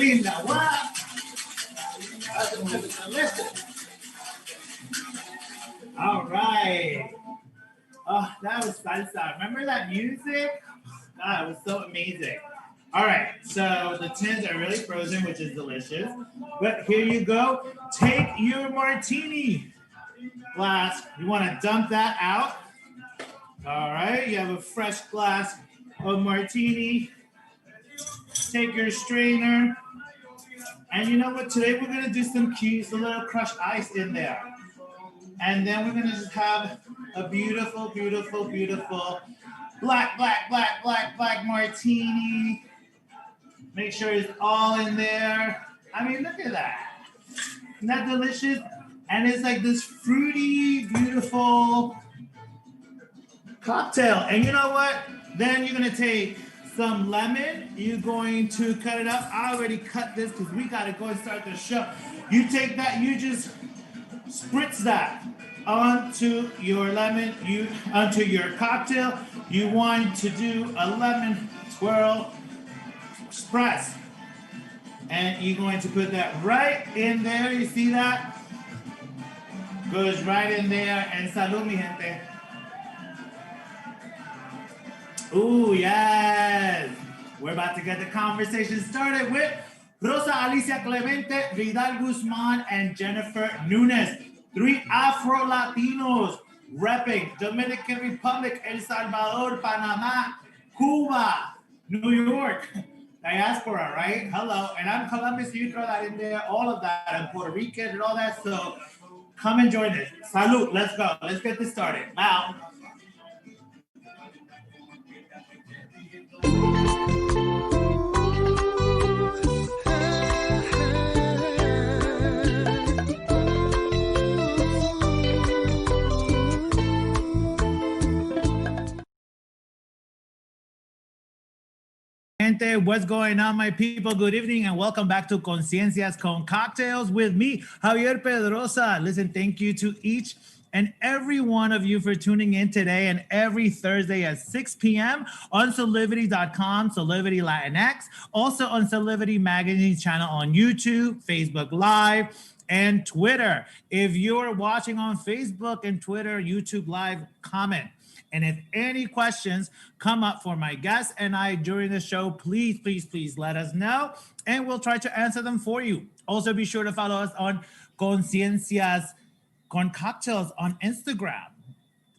linda. What? That's delicious. All right. Oh, that was salsa. Remember that music? God, it was so amazing. All right, so the tins are really frozen, which is delicious. But here you go. Take your martini glass. You want to dump that out. All right, you have a fresh glass of martini. Take your strainer. And you know what? Today we're going to do some little crushed ice in there. And then we're going to just have a beautiful, beautiful, beautiful black martini. Make sure it's all in there. I mean, look at that. Isn't that delicious? And it's like this fruity, beautiful cocktail. And you know what? Then you're going to take some lemon. You're going to cut it up. I already cut this because we got to go and start the show. You take that, you just spritz that onto your lemon, onto your cocktail. You want to do a lemon swirl spritz. And you're going to put that right in there. You see that? Goes right in there. And salud, mi gente. Ooh, yes. We're about to get the conversation started with Rosa Alicia Clemente, Vidal Guzman, and Jennifer Nunes. 3 Afro-Latinos repping Dominican Republic, El Salvador, Panama, Cuba, New York. Diaspora, right? Hello. And I'm Colombian, so you throw that in there, all of that, and Puerto Rican and all that. So come and join us. Salud. Let's go. Let's get this started. Wow. What's going on, my people? Good evening and welcome back to Conciencias Con Cocktails with me, Javier Pedroza. Listen, thank you to each and every one of you for tuning in today and every Thursday at 6 p.m. on Solivity.com, Solivity Latinx, also on Solivity Magazine's channel on YouTube, Facebook Live, and Twitter. If you're watching on Facebook and Twitter, YouTube Live, comment. And if any questions come up for my guests and I during the show, please let us know and we'll try to answer them for you. Also, be sure to follow us on Conciencias Con Cocktails on Instagram.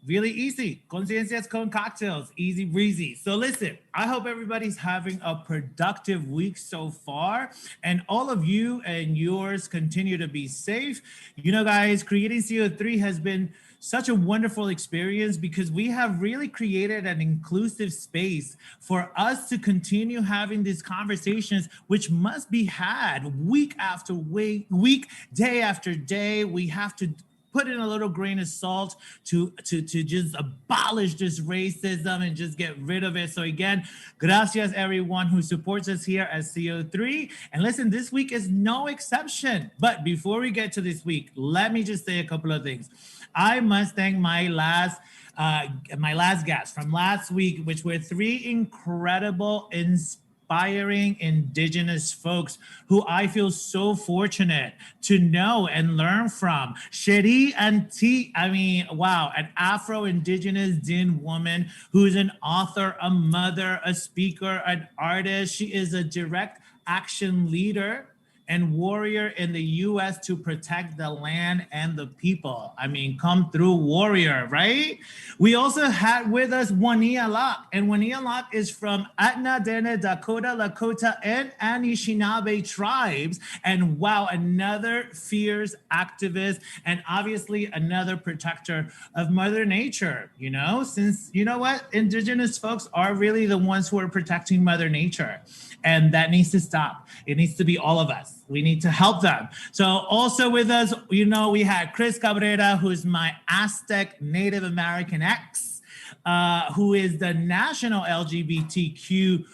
Really easy. Conciencias Con Cocktails, easy breezy. So listen, I hope everybody's having a productive week so far and all of you and yours continue to be safe. You know, guys, creating CO3 has been such a wonderful experience because we have really created an inclusive space for us to continue having these conversations, which must be had week after week, day after day. We have to put in a little grain of salt to just abolish this racism and just get rid of it. So again, gracias everyone who supports us here at CO3. And listen, this week is no exception. But before we get to this week, let me just say a couple of things. I must thank my last guests from last week, which were 3 incredible, inspiring Indigenous folks who I feel so fortunate to know and learn from. Cherie Antique, I mean, wow, an Afro-Indigenous Din woman who's an author, a mother, a speaker, an artist. She is a direct action leader and warrior in the U.S. to protect the land and the people. I mean, come through warrior, right? We also had with us Juania Locke, and Juania Locke is from Atna, Dene, Dakota, Lakota, and Anishinaabe tribes. And wow, another fierce activist, and obviously another protector of Mother Nature, you know, since, you know what, Indigenous folks are really the ones who are protecting Mother Nature. And that needs to stop. It needs to be all of us. We need to help them. So also with us, you know, we had Chris Cabrera, who's my Aztec Native American ex, who is the national LGBTQ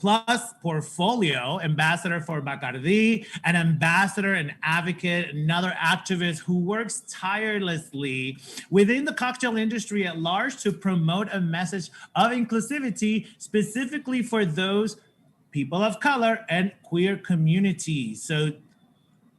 plus portfolio ambassador for Bacardi, an ambassador, an advocate, another activist who works tirelessly within the cocktail industry at large to promote a message of inclusivity, specifically for those people of color, and queer communities. So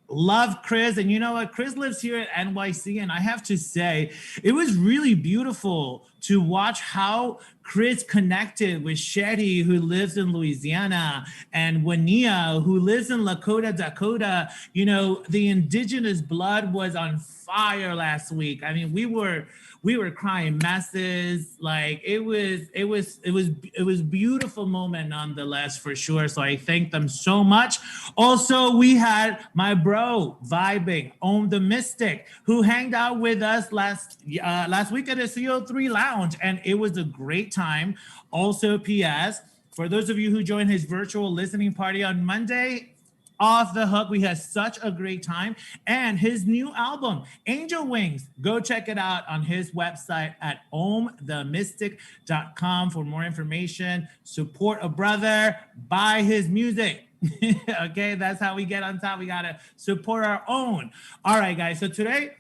love Chris. And you know what? Chris lives here at NYC. And I have to say, it was really beautiful to watch how Chris connected with Shetty, who lives in Louisiana, and Wania, who lives in Lakota, Dakota. You know, the indigenous blood was on fire last week. I mean, we were crying messes. Like it was beautiful moment nonetheless, for sure. So I thank them so much. Also, we had my bro vibing, Om the Mystic, who hanged out with us last week at the CO3 Lounge, and it was a great time. Also, P.S. for those of you who joined his virtual listening party on Monday, off the hook. We had such a great time. And his new album, Angel Wings, go check it out on his website at omthemystic.com for more information. Support a brother, buy his music. Okay, that's how we get on top. We got to support our own. All right, guys. So today,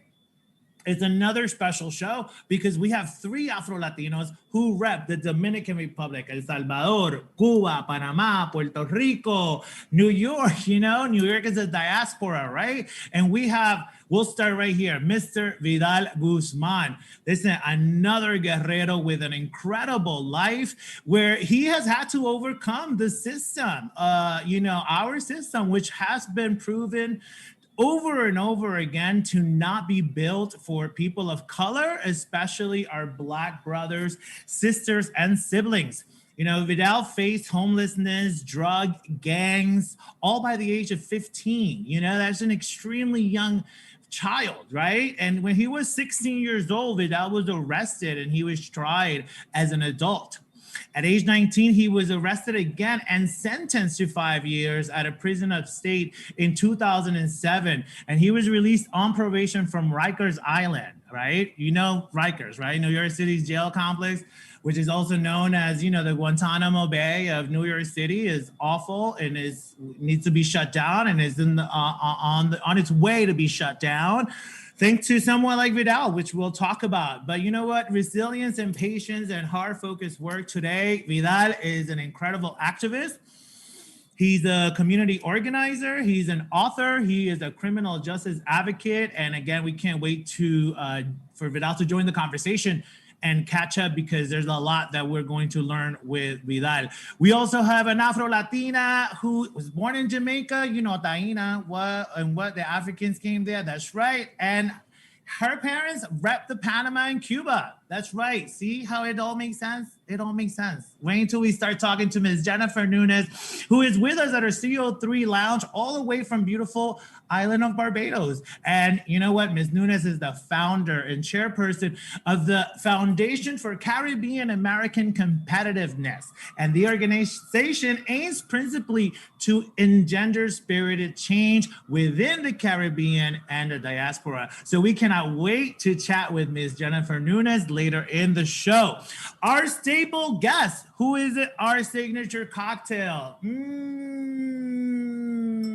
it's another special show because we have 3 Afro-Latinos who rep the Dominican Republic, El Salvador, Cuba, Panama, Puerto Rico, New York. You know, New York is a diaspora, right? And we'll start right here, Mr. Vidal Guzman. Listen, another guerrero with an incredible life where he has had to overcome the system, our system, which has been proven over and over again to not be built for people of color, especially our Black brothers, sisters, and siblings. You know, Vidal faced homelessness, drug gangs, all by the age of 15. You know, that's an extremely young child, right? And when he was 16 years old, Vidal was arrested and he was tried as an adult. At age 19, he was arrested again and sentenced to 5 years at a prison upstate in 2007. And he was released on probation from Rikers Island, right? You know Rikers, right? New York City's jail complex, which is also known as, the Guantanamo Bay of New York City, is awful and needs to be shut down and is on its way to be shut down. Thanks to someone like Vidal, which we'll talk about. But you know what? Resilience and patience and hard focused work today. Vidal is an incredible activist. He's a community organizer. He's an author. He is a criminal justice advocate. And again, we can't wait for Vidal to join the conversation and catch up because there's a lot that we're going to learn with Vidal. We also have an Afro-Latina who was born in Jamaica, Taina, what the Africans came there, that's right. And her parents rep the Panama and Cuba. That's right. See how it all makes sense? It all makes sense. Wait until we start talking to Ms. Jennifer Nunes, who is with us at our CO3 Lounge, all the way from beautiful island of Barbados. And you know what? Ms. Nunes is the founder and chairperson of the Foundation for Caribbean American Competitiveness. And the organization aims principally to engender spirited change within the Caribbean and the diaspora. So we cannot wait to chat with Ms. Jennifer Nunes later in the show. Our staple guest, who is it? Our signature cocktail.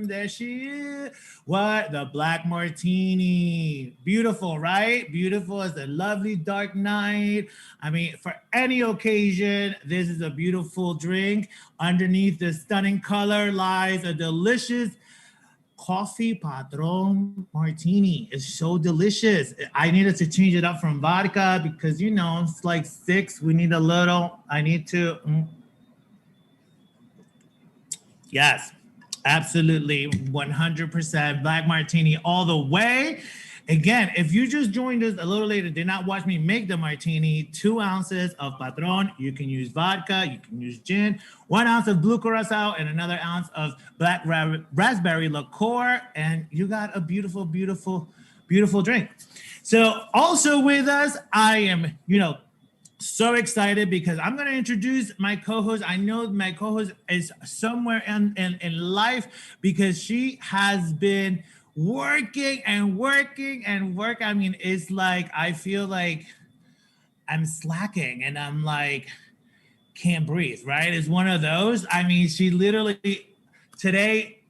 There she is. What? The Black Martini. Beautiful, right? Beautiful as a lovely dark night. I mean, for any occasion, this is a beautiful drink. Underneath the stunning color lies a delicious coffee Padron Martini. It's so delicious. I needed to change it up from vodka because, it's like 6. We need a little. I need to. Yes, absolutely. 100% Black Martini all the way. Again, if you just joined us a little later, did not watch me make the martini, 2 ounces of Padron. You can use vodka, you can use gin, 1 ounce of blue curacao, and another ounce of black raspberry liqueur, and you got a beautiful, beautiful, beautiful drink. So also with us, I am, so excited because I'm going to introduce my co-host. I know my co-host is somewhere in life because she has been working. I mean, it's like I feel like I'm slacking and I'm like can't breathe, right? It's one of those. I mean, she literally today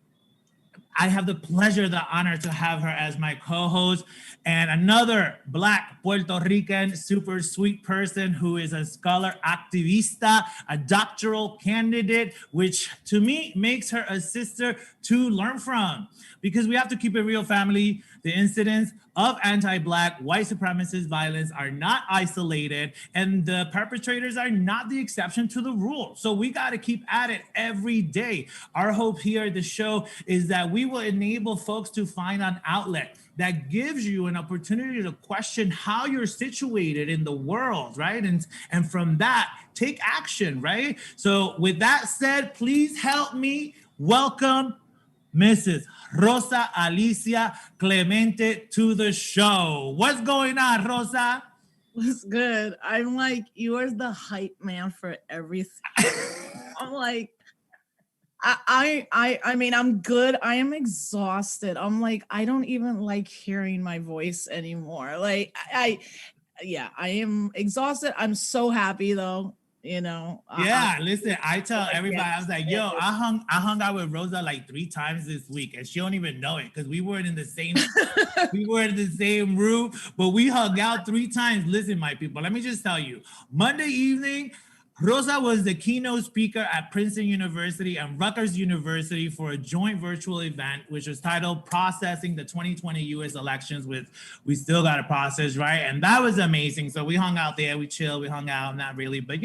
I have the pleasure, the honor to have her as my co-host, and another Black Puerto Rican super sweet person who is a scholar activista, a doctoral candidate, which to me makes her a sister to learn from. Because we have to keep it real, family. The incidents of anti-Black white supremacist violence are not isolated, and the perpetrators are not the exception to the rule. So we got to keep at it every day. Our hope here at the show is that we will enable folks to find an outlet that gives you an opportunity to question how you're situated in the world, right? And from that, take action, right? So with that said, please help me welcome Mrs. Rosa Alicia Clemente to the show. What's going on, Rosa? What's good? I'm like, you are the hype man for everything. I'm like, I mean, I'm good. I am exhausted. I'm like, I don't even like hearing my voice anymore. Like, I am exhausted. I'm so happy though. Yeah, listen, I tell everybody, I was like, yo, I hung out with Rosa like 3 times this week, and she don't even know it because we weren't in the same room, but we hung out 3 times. Listen, my people, let me just tell you, Monday evening, Rosa was the keynote speaker at Princeton University and Rutgers University for a joint virtual event, which was titled Processing the 2020 US Elections with We Still Got to Process, right? And that was amazing. So we hung out there, we chilled, we hung out, not really, but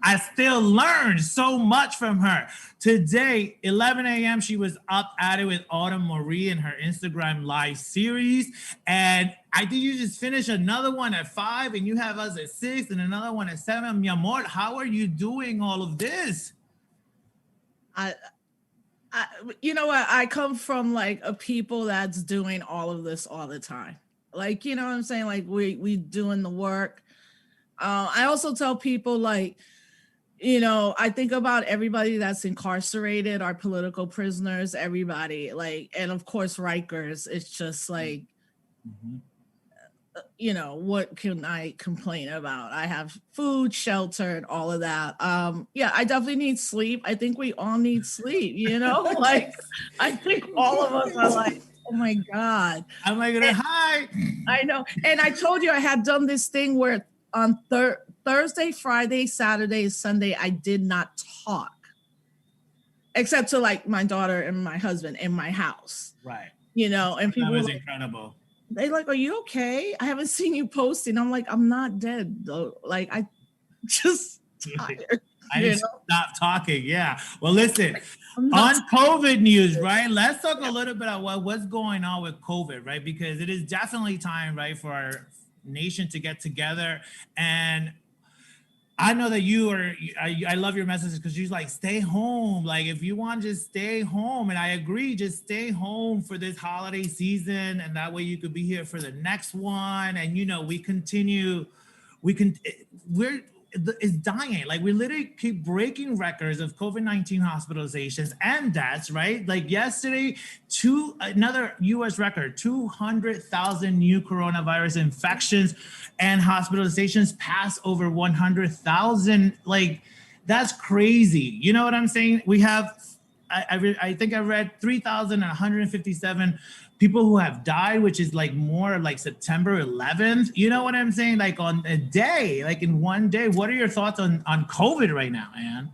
I still learned so much from her. Today, 11 a.m., she was up at it with Autumn Marie in her Instagram live series. And I think you just finished another one at 5 and you have us at 6 and another one at 7. Mi amor, how are you doing all of this? You know what? I come from like a people that's doing all of this all the time. Like, you know what I'm saying? Like we doing the work. I also tell people like, I think about everybody that's incarcerated, our political prisoners, everybody, like, and of course, Rikers. It's just like, what can I complain about? I have food, shelter, and all of that. Yeah, I definitely need sleep. I think we all need sleep, like, I think all of us are like, oh my God. I'm like, hi. I know. And I told you I had done this thing where on Thursday, Friday, Saturday, Sunday, I did not talk except to like my daughter and my husband in my house. Right. And people that was like, incredible. They like, are you okay? I haven't seen you posting. I'm like, I'm not dead though. Like, I just tired. I didn't stop talking. Yeah. Well, listen, on COVID news, right? Let's talk a little bit about what's going on with COVID, right? Because it is definitely time, right, for our nation to get together. And I know that I love your messages because you're like, stay home. Like, if you want, just stay home. And I agree, just stay home for this holiday season. And that way you could be here for the next one. And, it's dying. Like, we literally keep breaking records of COVID-19 hospitalizations and deaths, right? Like yesterday, another US record, 200,000 new coronavirus infections and hospitalizations pass over 100,000. Like, that's crazy. You know what I'm saying? We have, I think I read 3,157 people who have died, which is like more like September 11th. You know what I'm saying? Like on a day, like in one day. What are your thoughts on COVID right now, Anne?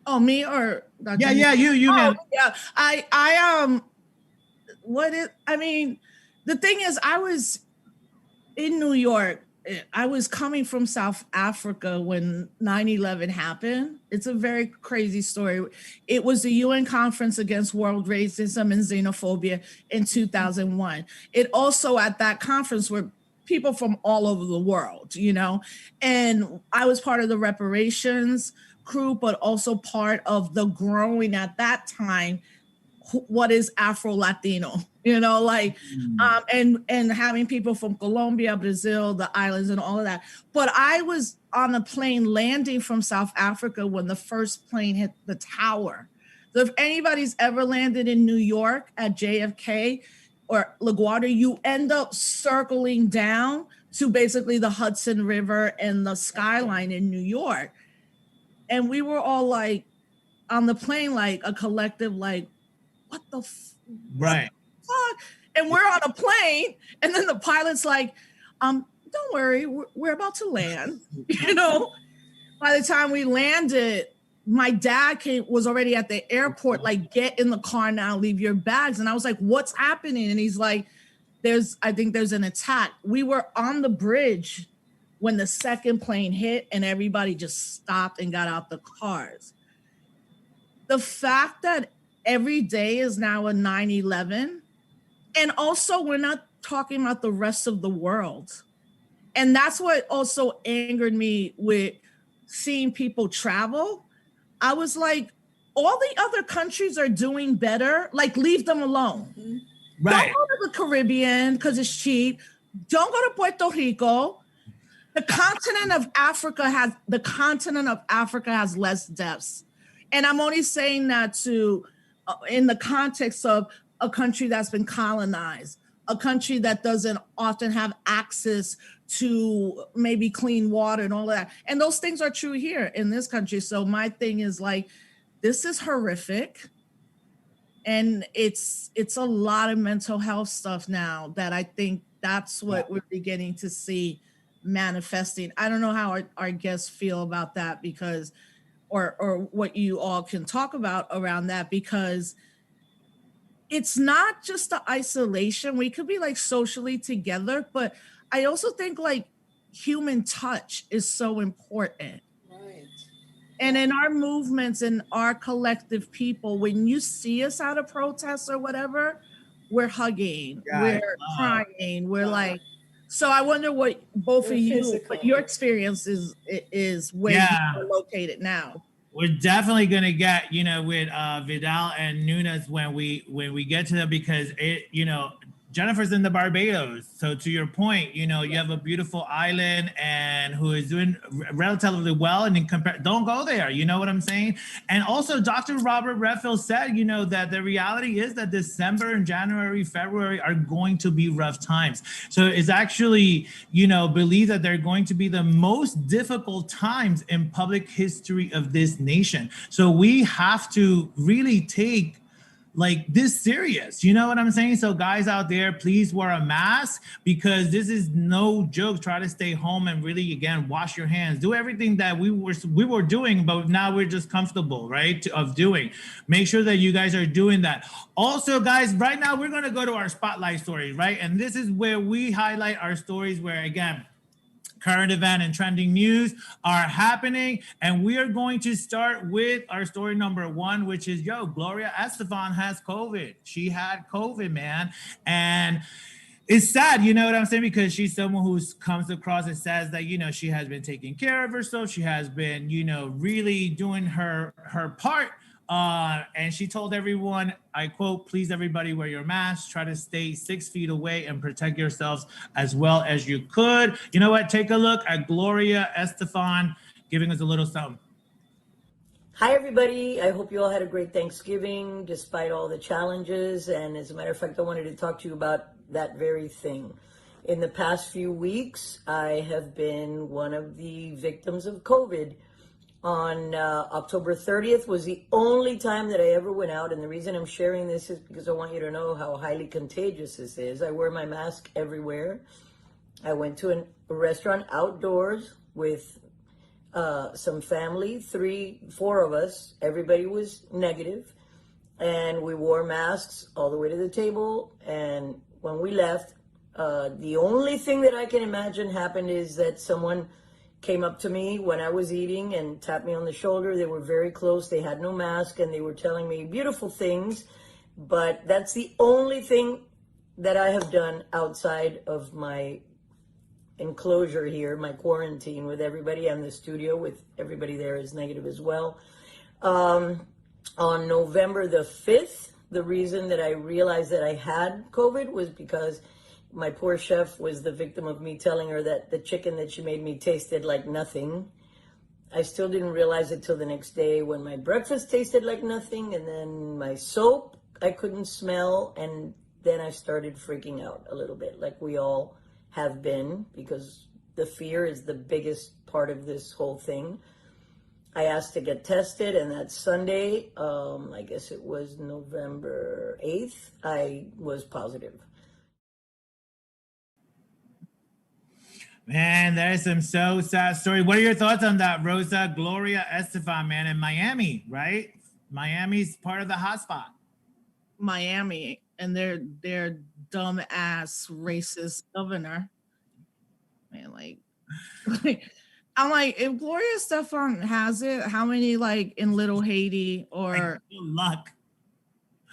Oh, me or Dr. Yeah, you man. Yeah, the thing is, I was in New York. I was coming from South Africa when 9/11 happened. It's a very crazy story. It was the UN Conference Against World Racism and Xenophobia in 2001. It also, at that conference, were people from all over the world, and I was part of the reparations crew, but also part of the growing at that time, what is Afro-Latino, and having people from Colombia, Brazil, the islands, and all of that. But I was on a plane landing from South Africa when the first plane hit the tower. So if anybody's ever landed in New York at JFK or LaGuardia, you end up circling down to basically the Hudson River and the skyline in New York. And we were all like, on the plane like a collective, like, what the right. fuck? And we're on a plane, and then the pilot's like, don't worry, we're about to land. You know, by the time we landed, my dad was already at the airport, like, get in the car now, leave your bags. And I was like, what's happening? And he's like, I think there's an attack. We were on the bridge when the second plane hit, and everybody just stopped and got out the cars. The fact that every day is now a 9/11, and also we're not talking about the rest of the world. And that's what also angered me with seeing people travel. I was like, all the other countries are doing better. Like, leave them alone. Right. Don't go to the Caribbean because it's cheap. Don't go to Puerto Rico. The continent of Africa has less deaths. And I'm only saying that in the context of a country that's been colonized, a country that doesn't often have access to maybe clean water and all that. And those things are true here in this country. So my thing is like, this is horrific. And it's a lot of mental health stuff now that I think that's what we're beginning to see manifesting. I don't know how our guests feel about that, because or what you all can talk about around that, because it's not just the isolation. We could be like socially together, but I also think like human touch is so important. Right. And in our movements and our collective people, when you see us at a protest or whatever, we're hugging, we're crying, we're like, so I wonder what both of you, what your experience is where you're located now. We're definitely gonna get, with Vidal and Nunes when we get to them, because Jennifer's in the Barbados. So to your point, you have a beautiful island and who is doing relatively well, and don't go there. You know what I'm saying? And also Dr. Robert Redfield said, that the reality is that December and January, February are going to be rough times. So it's actually, believed that they're going to be the most difficult times in public history of this nation. So we have to really take this serious, you know what I'm saying? So guys out there, please wear a mask, because this is no joke. Try to stay home and really, again, wash your hands, do everything that we were doing, but now we're just comfortable, right, of doing. Make sure that you guys are doing that. Also, guys, right now we're going to go to our spotlight stories, right? And this is where we highlight our stories where, again, current event and trending news are happening. And we are going to start with our story number 1, which is, Gloria Estefan has COVID. She had COVID, man. And it's sad, you know what I'm saying? Because she's someone who comes across and says that, she has been taking care of herself. She has been, really doing her part. And she told everyone, I quote, please everybody wear your mask, try to stay 6 feet away and protect yourselves as well as you could. You know what? Take a look at Gloria Estefan giving us a little something. Hi, everybody. I hope you all had a great Thanksgiving despite all the challenges. And as a matter of fact, I wanted to talk to you about that very thing. In the past few weeks, I have been one of the victims of COVID. On October 30th was the only time that I ever went out. And the reason I'm sharing this is because I want you to know how highly contagious this is. I wear my mask everywhere. I went to a restaurant outdoors with some family, 4 of us. Everybody was negative. And we wore masks all the way to the table. And when we left, the only thing that I can imagine happened is that someone came up to me when I was eating and tapped me on the shoulder. They were very close. They had no mask and they were telling me beautiful things. But that's the only thing that I have done outside of my enclosure here, my quarantine with everybody, and the studio with everybody there is negative as well. On November the 5th, the reason that I realized that I had COVID was because my poor chef was the victim of me telling her that the chicken that she made me tasted like nothing. I still didn't realize it till the next day when my breakfast tasted like nothing, and then my soap I couldn't smell, and then I started freaking out a little bit, like we all have been, because the fear is the biggest part of this whole thing. I asked to get tested, and that Sunday, I guess it was November 8th, I was positive. Man, there's some so sad story. What are your thoughts on that, Rosa, Gloria, Estefan, man, in Miami, right? Miami's part of the hotspot. Miami and their dumb ass racist governor. Man, like I'm like, if Gloria Estefan has it, how many like in Little Haiti or good luck.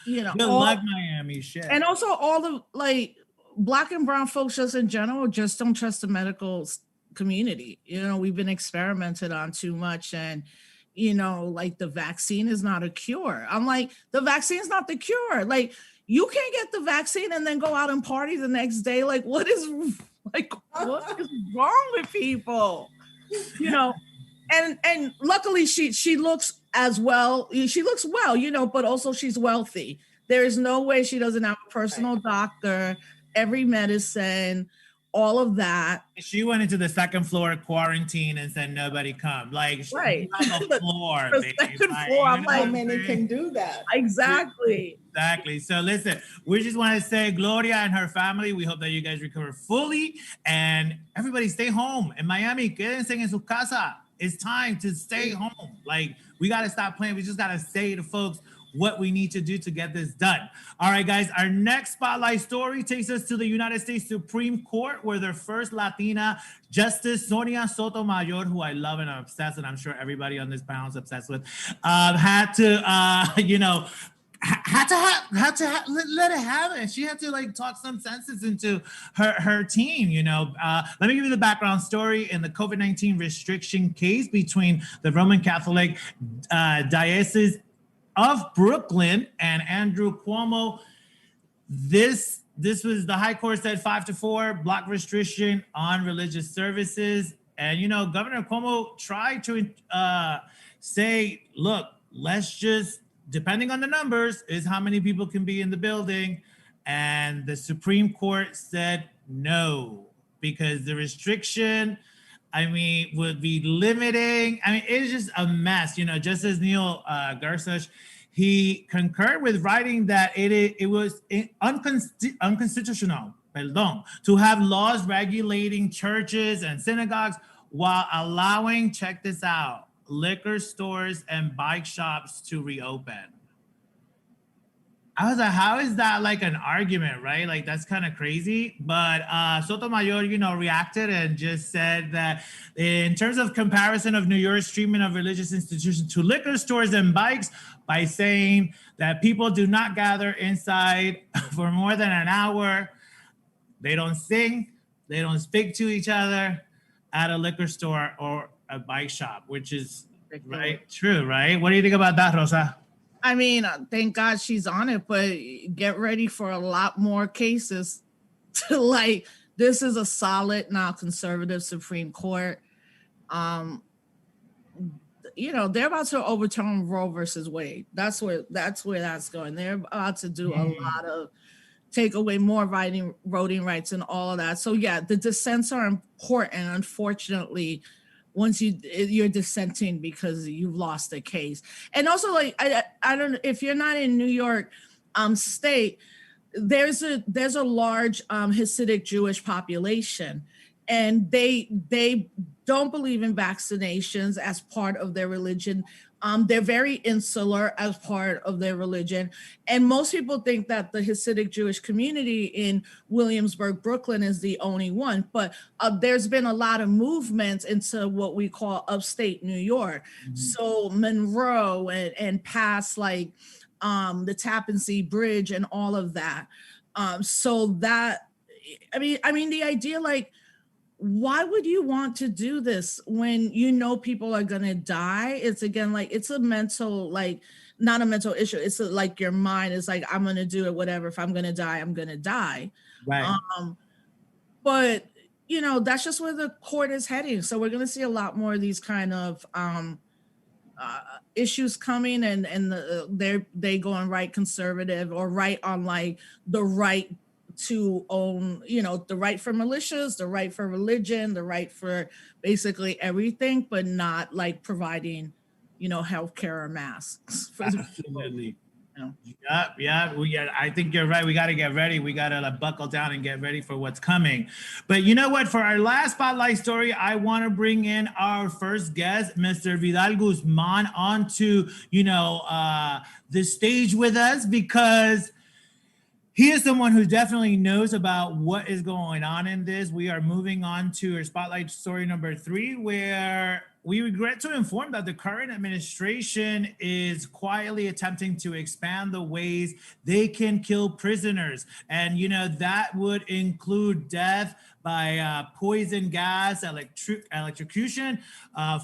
Good luck, Miami. Shit. And also all the like Black and brown folks just in general just don't trust the medical community. We've been experimented on too much, and like the vaccine is not a cure. I'm like, the vaccine's not the cure. Like, you can't get the vaccine and then go out and party the next day. Like, what is wrong with people? And luckily she looks as well. She looks well, but also she's wealthy. There is no way she doesn't have a personal doctor, every medicine, all of that. She went into the second floor quarantine and said nobody come. Like, right on the floor, the second floor. I'm like, how many can do that? Exactly. So listen, we just want to say Gloria and her family, we hope that you guys recover fully, and everybody stay home. In Miami, quédense en su casa. It's time to stay home. Like, we got to stop playing. We just got to say to folks what we need to do to get this done. All right, guys, our next spotlight story takes us to the United States Supreme Court, where their first Latina Justice, Sonia Sotomayor, who I love and I'm obsessed, and I'm sure everybody on this panel is obsessed with, had to let it happen. She had to like talk some senses into her team. Let me give you the background story in the COVID-19 restriction case between the Roman Catholic Diocese of Brooklyn and Andrew Cuomo. This was the High Court said 5-4 block restriction on religious services. And, Governor Cuomo tried to say, look, let's just, depending on the numbers, is how many people can be in the building. And the Supreme Court said no, because the restriction, would be limiting. It's just a mess. Justice Neil Gorsuch, he concurred with writing that it was unconstitutional, to have laws regulating churches and synagogues while allowing, check this out, liquor stores and bike shops to reopen. I was like, how is that like an argument, right? Like, that's kind of crazy. But Sotomayor, reacted and just said that in terms of comparison of New York's treatment of religious institutions to liquor stores and bikes, by saying that people do not gather inside for more than an hour, they don't sing, they don't speak to each other at a liquor store or a bike shop, which is right, true, right? What do you think about that, Rosa? Thank God she's on it, but get ready for a lot more cases. This is a solid, now conservative Supreme Court. They're about to overturn Roe versus Wade. That's where that's going. They're about to do a lot of take away more voting rights and all of that. So yeah, the dissents are important. Unfortunately, once you're dissenting because you've lost a case. And also, like, I don't know if you're not in New York state, there's a large Hasidic Jewish population, and they don't believe in vaccinations as part of their religion. They're very insular as part of their religion. And most people think that the Hasidic Jewish community in Williamsburg, Brooklyn is the only one. But there's been a lot of movements into what we call upstate New York. Mm-hmm. So Monroe and past like the Tappan Zee Bridge and all of that. So that, the idea, like, why would you want to do this when people are going to die? It's again, like, it's a mental, like, not a mental issue. It's like your mind is like, I'm going to do it, whatever. If I'm going to die, I'm going to die. Right. But, that's just where the court is heading. So we're going to see a lot more of these kind of issues coming, and they going right conservative or right on like the right to own, the right for militias, the right for religion, the right for basically everything, but not like providing healthcare or masks. Absolutely. Yeah. Yeah. I think you're right. We got to get ready. We got to buckle down and get ready for what's coming. But you know what? For our last spotlight story, I want to bring in our first guest, Mr. Vidal Guzman, onto the stage with us, because he is someone who definitely knows about what is going on in this. We are moving on to our spotlight story number 3, where we regret to inform that the current administration is quietly attempting to expand the ways they can kill prisoners. And, that would include death by poison gas, electrocution,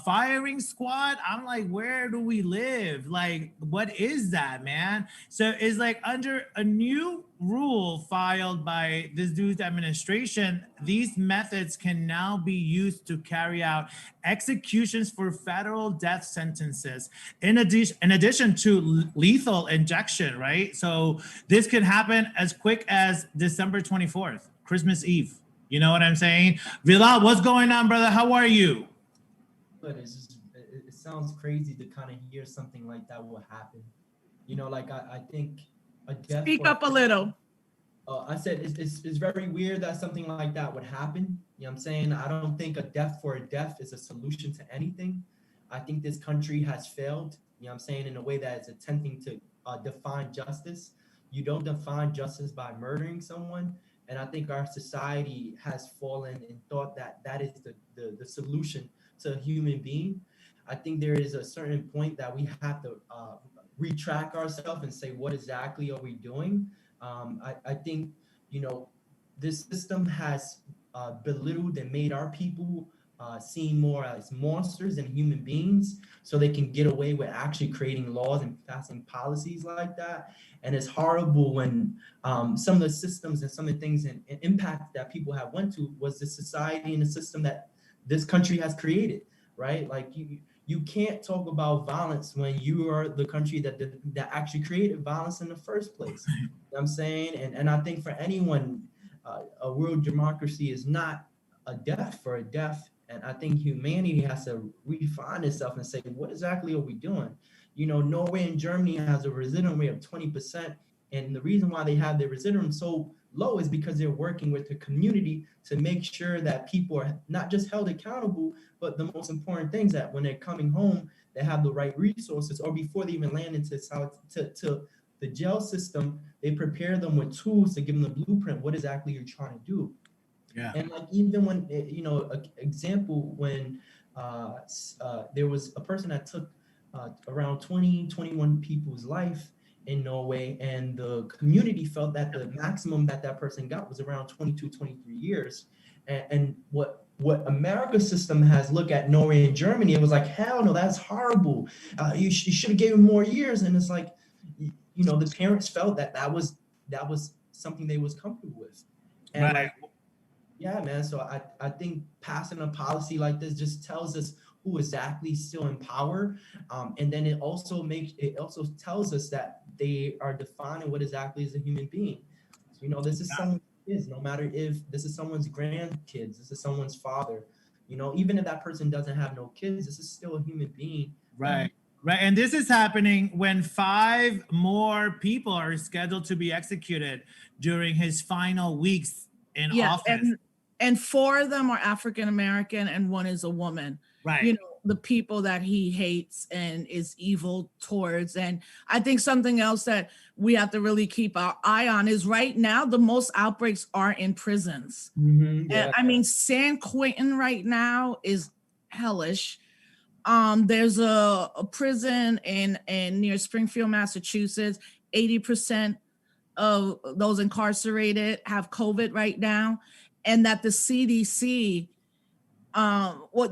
firing squad. I'm like, where do we live? Like, what is that, man? So it's like under a new rule filed by this dude's administration, these methods can now be used to carry out executions for federal death sentences, in addition to lethal injection, right? So this could happen as quick as December 24th, Christmas Eve. You know what I'm saying? Vidal, what's going on, brother? How are you? But it sounds crazy to kind of hear something like that will happen. I think a death. Speak up a little. I said it's very weird that something like that would happen. You know what I'm saying? I don't think a death for a death is a solution to anything. I think this country has failed, you know what I'm saying, in a way that it's attempting to define justice. You don't define justice by murdering someone. And I think our society has fallen and thought that that is the solution to a human being. I think there is a certain point that we have to retract ourselves and say, what exactly are we doing? I think, this system has belittled and made our people seem more as monsters than human beings, so they can get away with actually creating laws and passing policies like that. And it's horrible when some of the systems and some of the things and impact that people have went to was the society and the system that this country has created, right? Like you can't talk about violence when you are the country that actually created violence in the first place. You know what I'm saying? And I think for anyone, a world democracy is not a death for a death. And I think humanity has to refine itself and say, what exactly are we doing? Norway and Germany has a recidivism rate of 20%. And the reason why they have their recidivism so low is because they're working with the community to make sure that people are not just held accountable, but the most important things, that when they're coming home, they have the right resources, or before they even land into to the jail system, they prepare them with tools to give them the blueprint, what exactly you're trying to do. Yeah. And like, even when, example, when there was a person that took around 21 people's life in Norway, and the community felt that the maximum that person got was around 22, 23 years. And what America's system has looked at Norway and Germany, it was like, hell no, that's horrible. You should have given more years. And it's like, the parents felt that was something they was comfortable with. And right. Yeah, man. So I think passing a policy like this just tells us who exactly is still in power. And then it also tells us that they are defining what exactly is a human being. So, this is someone's kids, no matter if this is someone's grandkids, this is someone's father, even if that person doesn't have no kids, this is still a human being. Right. Right. And this is happening when 5 more people are scheduled to be executed during his final weeks in office. And 4 of them are African-American and 1 is a woman. Right. The people that he hates and is evil towards. And I think something else that we have to really keep our eye on is right now, the most outbreaks are in prisons. Mm-hmm, yeah. I mean, San Quentin right now is hellish. There's a prison in near Springfield, Massachusetts. 80% of those incarcerated have COVID right now. And that the CDC,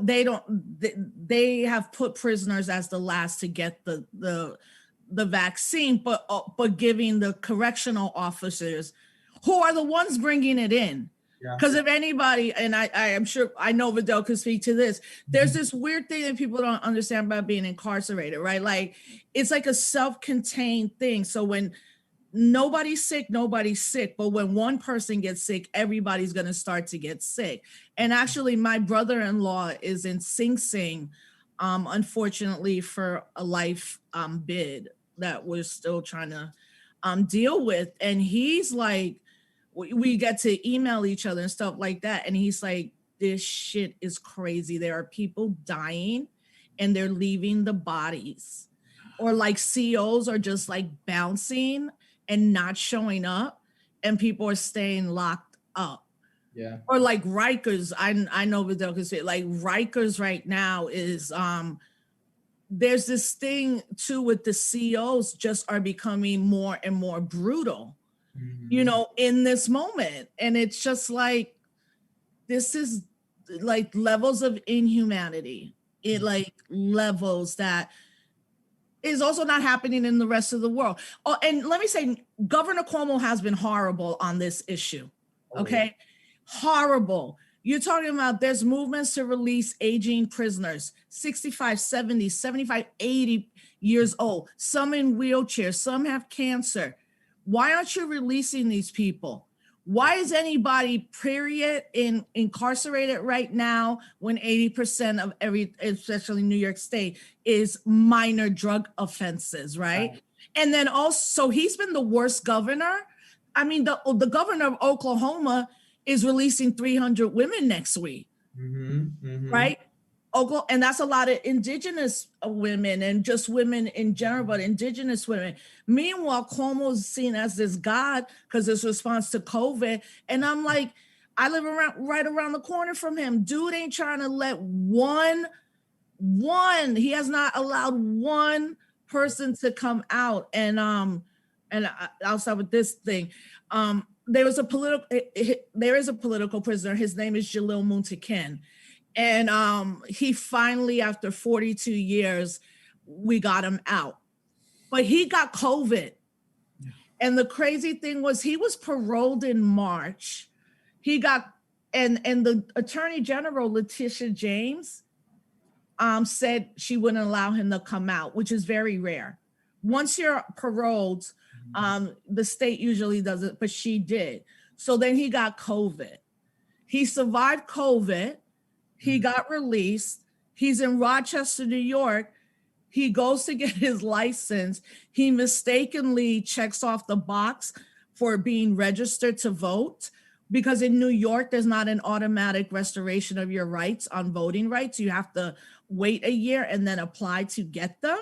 they have put prisoners as the last to get the vaccine, but giving the correctional officers, who are the ones bringing it in. Because if anybody, and I am sure, I know Vidal could speak to this, there's this weird thing that people don't understand about being incarcerated, right? Like, it's like a self-contained thing. So when nobody's sick, but when one person gets sick, everybody's going to start to get sick. And actually, my brother-in-law is in Sing Sing unfortunately for a life bid that we're still trying to deal with. And he's like, we get to email each other and stuff like that. And he's like, this shit is crazy. There are people dying and they're leaving the bodies. Or like COs are just like bouncing and not showing up, and people are staying locked up. Yeah. Or like Rikers, I know Vidal can say, like Rikers right now is there's this thing too with the COs just are becoming more and more brutal, you know, in this moment. And it's just like, this is like levels of inhumanity. It like levels that is also not happening in the rest of the world. Oh, and let me say, Governor Cuomo has been horrible on this issue. Okay. Horrible. You're talking about there's movements to release aging prisoners, 65, 70, 75, 80 years old, some in wheelchairs, some have cancer. Why aren't you releasing these people? Why is anybody, period, incarcerated right now when 80% of especially New York State, is minor drug offenses, right? And then also, and he's been the worst governor. I mean, the governor of Oklahoma is releasing 300 women next week, right? And that's a lot of indigenous women and just women in general, but indigenous women. Meanwhile, Cuomo's seen as this god because his response to COVID. And I'm like, I live right around the corner from him. Dude ain't trying to let one, he has not allowed one person to come out. And I'll start with this thing. There is a political prisoner. His name is Jalil Muntekin. And he finally, after 42 years, we got him out. But he got COVID. And the crazy thing was he was paroled in March. He got, and the Attorney General, Letitia James, said she wouldn't allow him to come out, which is very rare. Once you're paroled, the state usually doesn't, but she did. So then he got COVID. He survived COVID. He got released. He's in Rochester, New York. He goes to get his license. He mistakenly checks off the box for being registered to vote, because in New York, there's not an automatic restoration of your rights on voting rights. You have to wait a year and then apply to get them.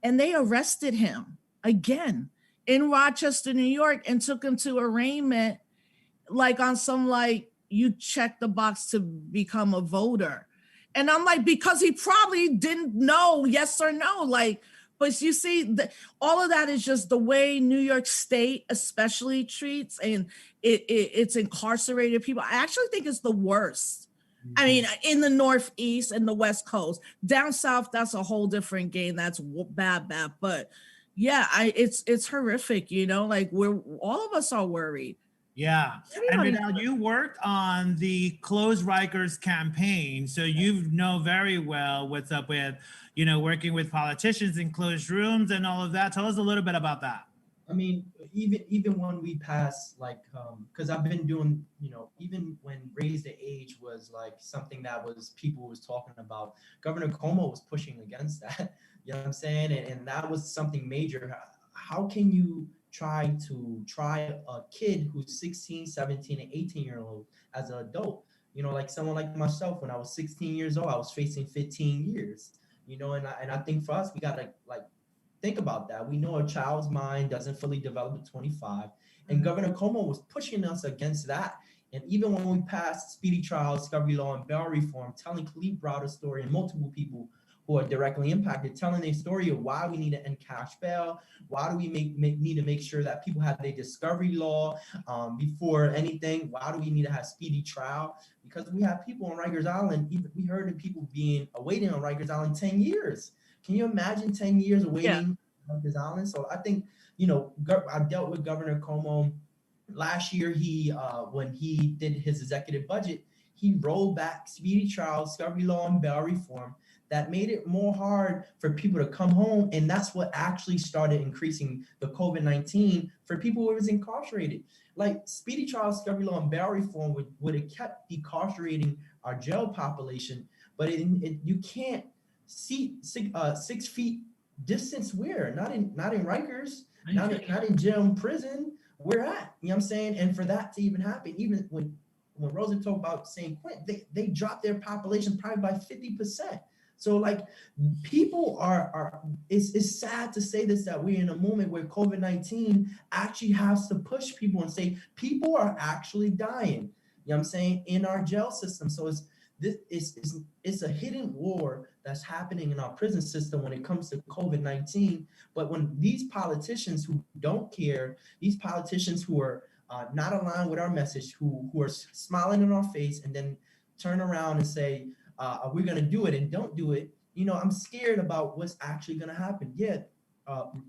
And they arrested him again in Rochester, New York, and took him to arraignment, like on some, like, you check the box to become a voter. And I'm like, because he probably didn't know yes or no. Like, but you see, all of that is just the way New York State especially treats, and it's incarcerated people. I actually think it's the worst. I mean, in the Northeast and the West Coast. Down South, that's a whole different game. That's bad. But yeah, it's horrific, you know, like all of us are worried. Yeah. And Vidal, you worked on the Close Rikers campaign, so you know very well what's up with, you know, working with politicians in closed rooms and all of that. Tell us a little bit about that. I mean, even when we pass, like, because I've been doing, you know, even when Raise the Age was like something that people was talking about, Governor Cuomo was pushing against that, you know what I'm saying? And that was something major. How can you try a kid who's 16, 17, and 18-year-old as an adult? You know, like someone like myself, when I was 16 years old, I was facing 15 years, you know, and I think for us, we got to like think about that. We know a child's mind doesn't fully develop at 25, and Governor Cuomo was pushing us against that. And even when we passed speedy trial, discovery law, and bail reform, telling Khalid Browder's story and multiple people who are directly impacted, telling their story of why we need to end cash bail, why do we need to make sure that people have their discovery law before anything, why do we need to have speedy trial? Because we have people on Rikers Island, we heard of people awaiting on Rikers Island 10 years. Can you imagine 10 years awaiting on Rikers Island? So I think, you know, I dealt with Governor Cuomo last year. When he did his executive budget, he rolled back speedy trial, discovery law, and bail reform that made it more hard for people to come home. And that's what actually started increasing the COVID-19 for people who was incarcerated. Like speedy trial, discovery law, and bail reform would have kept decarcerating our jail population, but you can't 6 feet distance where? Not in Rikers, not in jail and prison. Where at? You know what I'm saying? And for that to even happen, even when Rosa talked about St. Quentin, they dropped their population probably by 50%. So like people are it's sad to say this, that we're in a moment where COVID-19 actually has to push people and say people are actually dying. You know what I'm saying? In our jail system. So it's a hidden war that's happening in our prison system when it comes to COVID-19. But when these politicians who don't care, these politicians who are not aligned with our message, who are smiling in our face and then turn around and say, we're going to do it and don't do it, you know, I'm scared about what's actually going to happen. Yeah,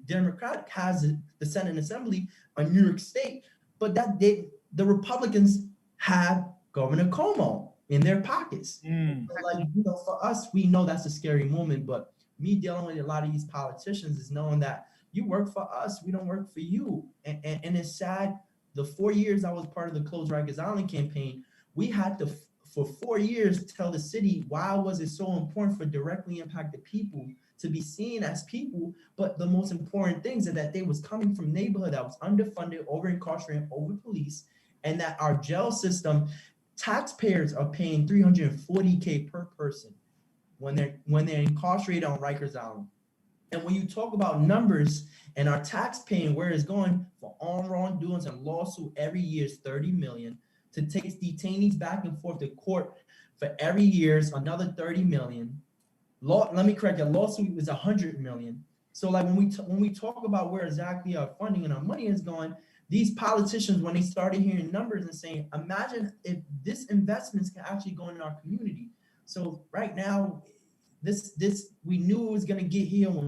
Democratic has the Senate and Assembly on New York State, but the Republicans have Governor Cuomo in their pockets. Like, you know, for us, we know that's a scary moment, but me dealing with a lot of these politicians is knowing that you work for us, we don't work for you. And it's sad. The 4 years I was part of the Close Rikers Island campaign, we had to, for 4 years, tell the city why was it so important for directly impacted people to be seen as people. But the most important things are that they was coming from neighborhood that was underfunded, over incarcerated, over police, and that our jail system, taxpayers are paying $340K per person when they're incarcerated on Rikers Island. And when you talk about numbers and our tax paying, where it's going for armed wrongdoings and lawsuit every year is $30 million. To take detainees back and forth to court for every year is another $30 million. Let me correct, a lawsuit is $100 million. So like when we talk about where exactly our funding and our money is going, these politicians, when they started hearing numbers and saying, imagine if this investments can actually go in our community. So right now, this we knew it was gonna get here when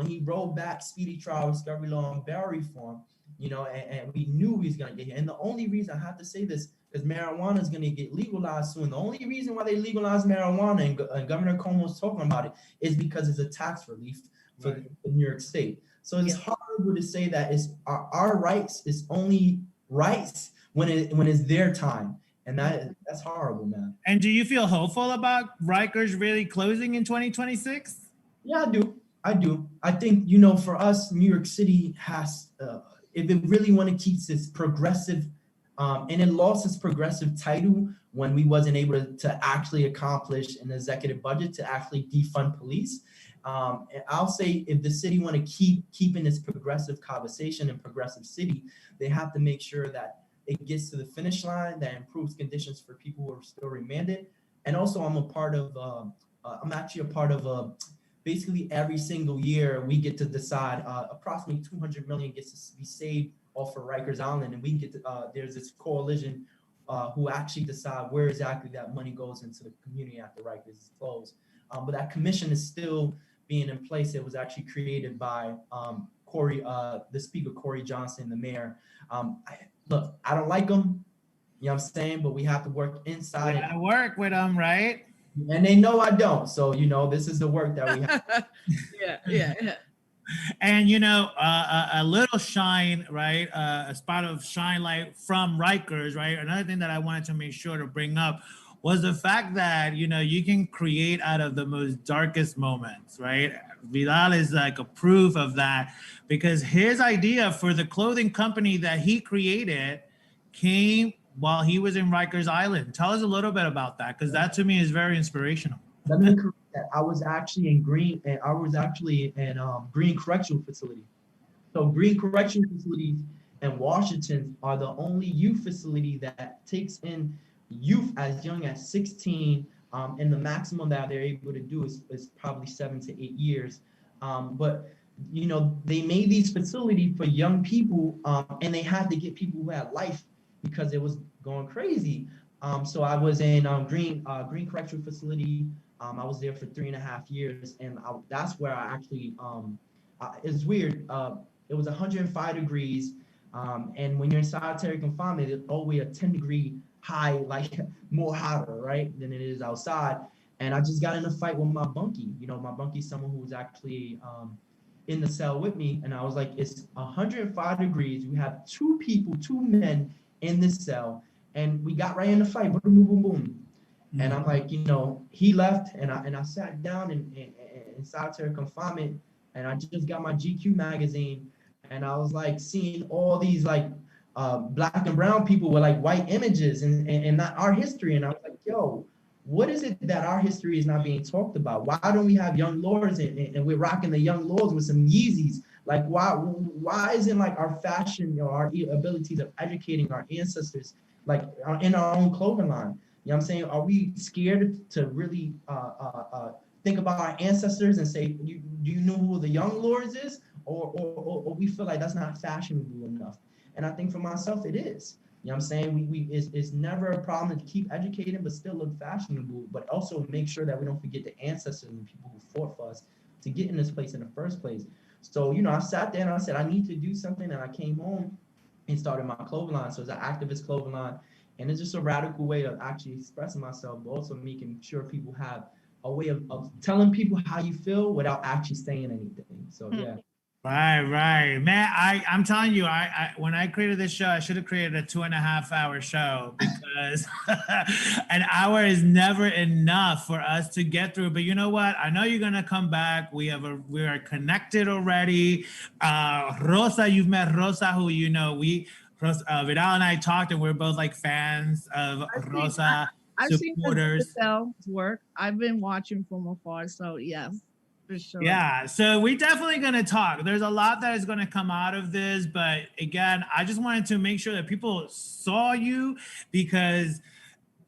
he rolled back speedy trial, discovery law, and bail reform, you know, and we knew he was gonna get here. And the only reason I have to say this is marijuana is gonna get legalized soon. The only reason why they legalized marijuana and Governor Cuomo's talking about it is because it's a tax relief for New York State. So it's horrible to say that it's our rights is only rights when it's their time. And that's horrible, man. And do you feel hopeful about Rikers really closing in 2026? Yeah, I do. I think, you know, for us, New York City has, if it really want to keep this progressive, and it lost its progressive title when we wasn't able to actually accomplish an executive budget to actually defund police. And I'll say if the city want to keeping this progressive conversation and progressive city, they have to make sure that it gets to the finish line, that improves conditions for people who are still remanded. And also I'm actually a part of basically every single year we get to decide approximately 200 million gets to be saved off of Rikers Island. And we get to, there's this coalition who actually decide where exactly that money goes into the community after Rikers is closed. But that commission is still being in place. It was actually created by the speaker, Corey Johnson, the mayor. Look, I don't like them, you know what I'm saying, but we have to work inside. We gotta work with them, right? And they know I don't. So, you know, this is the work that we have. Yeah. And, you know, a little shine, right? A spot of shine light from Rikers, right? Another thing that I wanted to make sure to bring up was the fact that, you know, you can create out of the most darkest moments, right? Vidal is like a proof of that, because his idea for the clothing company that he created came while he was in Rikers Island. Tell us a little bit about that, because that to me is very inspirational. Let me correct that. I was actually in Green Correctional Facility. So Green Correctional Facilities in Washington are the only youth facility that takes in youth as young as 16, and the maximum that they're able to do is probably 7 to 8 years. But you know, they made these facilities for young people, and they had to get people who had life because it was going crazy. So I was in Green Correctional Facility. I was there for 3.5 years, and that's where I actually, it's weird. It was 105 degrees, and when you're in solitary confinement, it's always a 10-degree high, like more hotter, right, than it is outside. And I just got in a fight with my bunkie. You know, my bunkie's someone who was actually in the cell with me, and I was like, it's 105 degrees. We have two men in this cell, and we got right in the fight. Boom, boom, boom, boom. And I'm like, you know, he left, and I sat down in solitary confinement, and I just got my GQ magazine, and I was like seeing all these like black and brown people with like white images and not our history. And I was like, yo, what is it that our history is not being talked about? Why don't we have young lords and we're rocking the young lords with some Yeezys? Like, why isn't like our fashion or our abilities of educating our ancestors like in our own clothing line? You know what I'm saying? Are we scared to really think about our ancestors and say, do you know who the young lords is? Or we feel like that's not fashionable enough? And I think for myself, it is. You know what I'm saying? It's never a problem to keep educating, but still look fashionable, but also make sure that we don't forget the ancestors and the people who fought for us to get in this place in the first place. So, you know, I sat there and I said, I need to do something. And I came home and started my clothing line. So it's an activist clothing line. And it's just a radical way of actually expressing myself, but also making sure people have a way of telling people how you feel without actually saying anything. So, yeah. Right, man. I'm telling you, I when I created this show, I should have created a 2.5-hour show because an hour is never enough for us to get through. But you know what? I know you're gonna come back. We are connected already. Rosa, you've met Rosa, who you know Vidal and I talked, and we're both like fans of Rosa. I've supporters. seen Vidal's work. I've been watching from afar, so yes. For sure. Yeah, so we're definitely going to talk. There's a lot that is going to come out of this, but again, I just wanted to make sure that people saw you because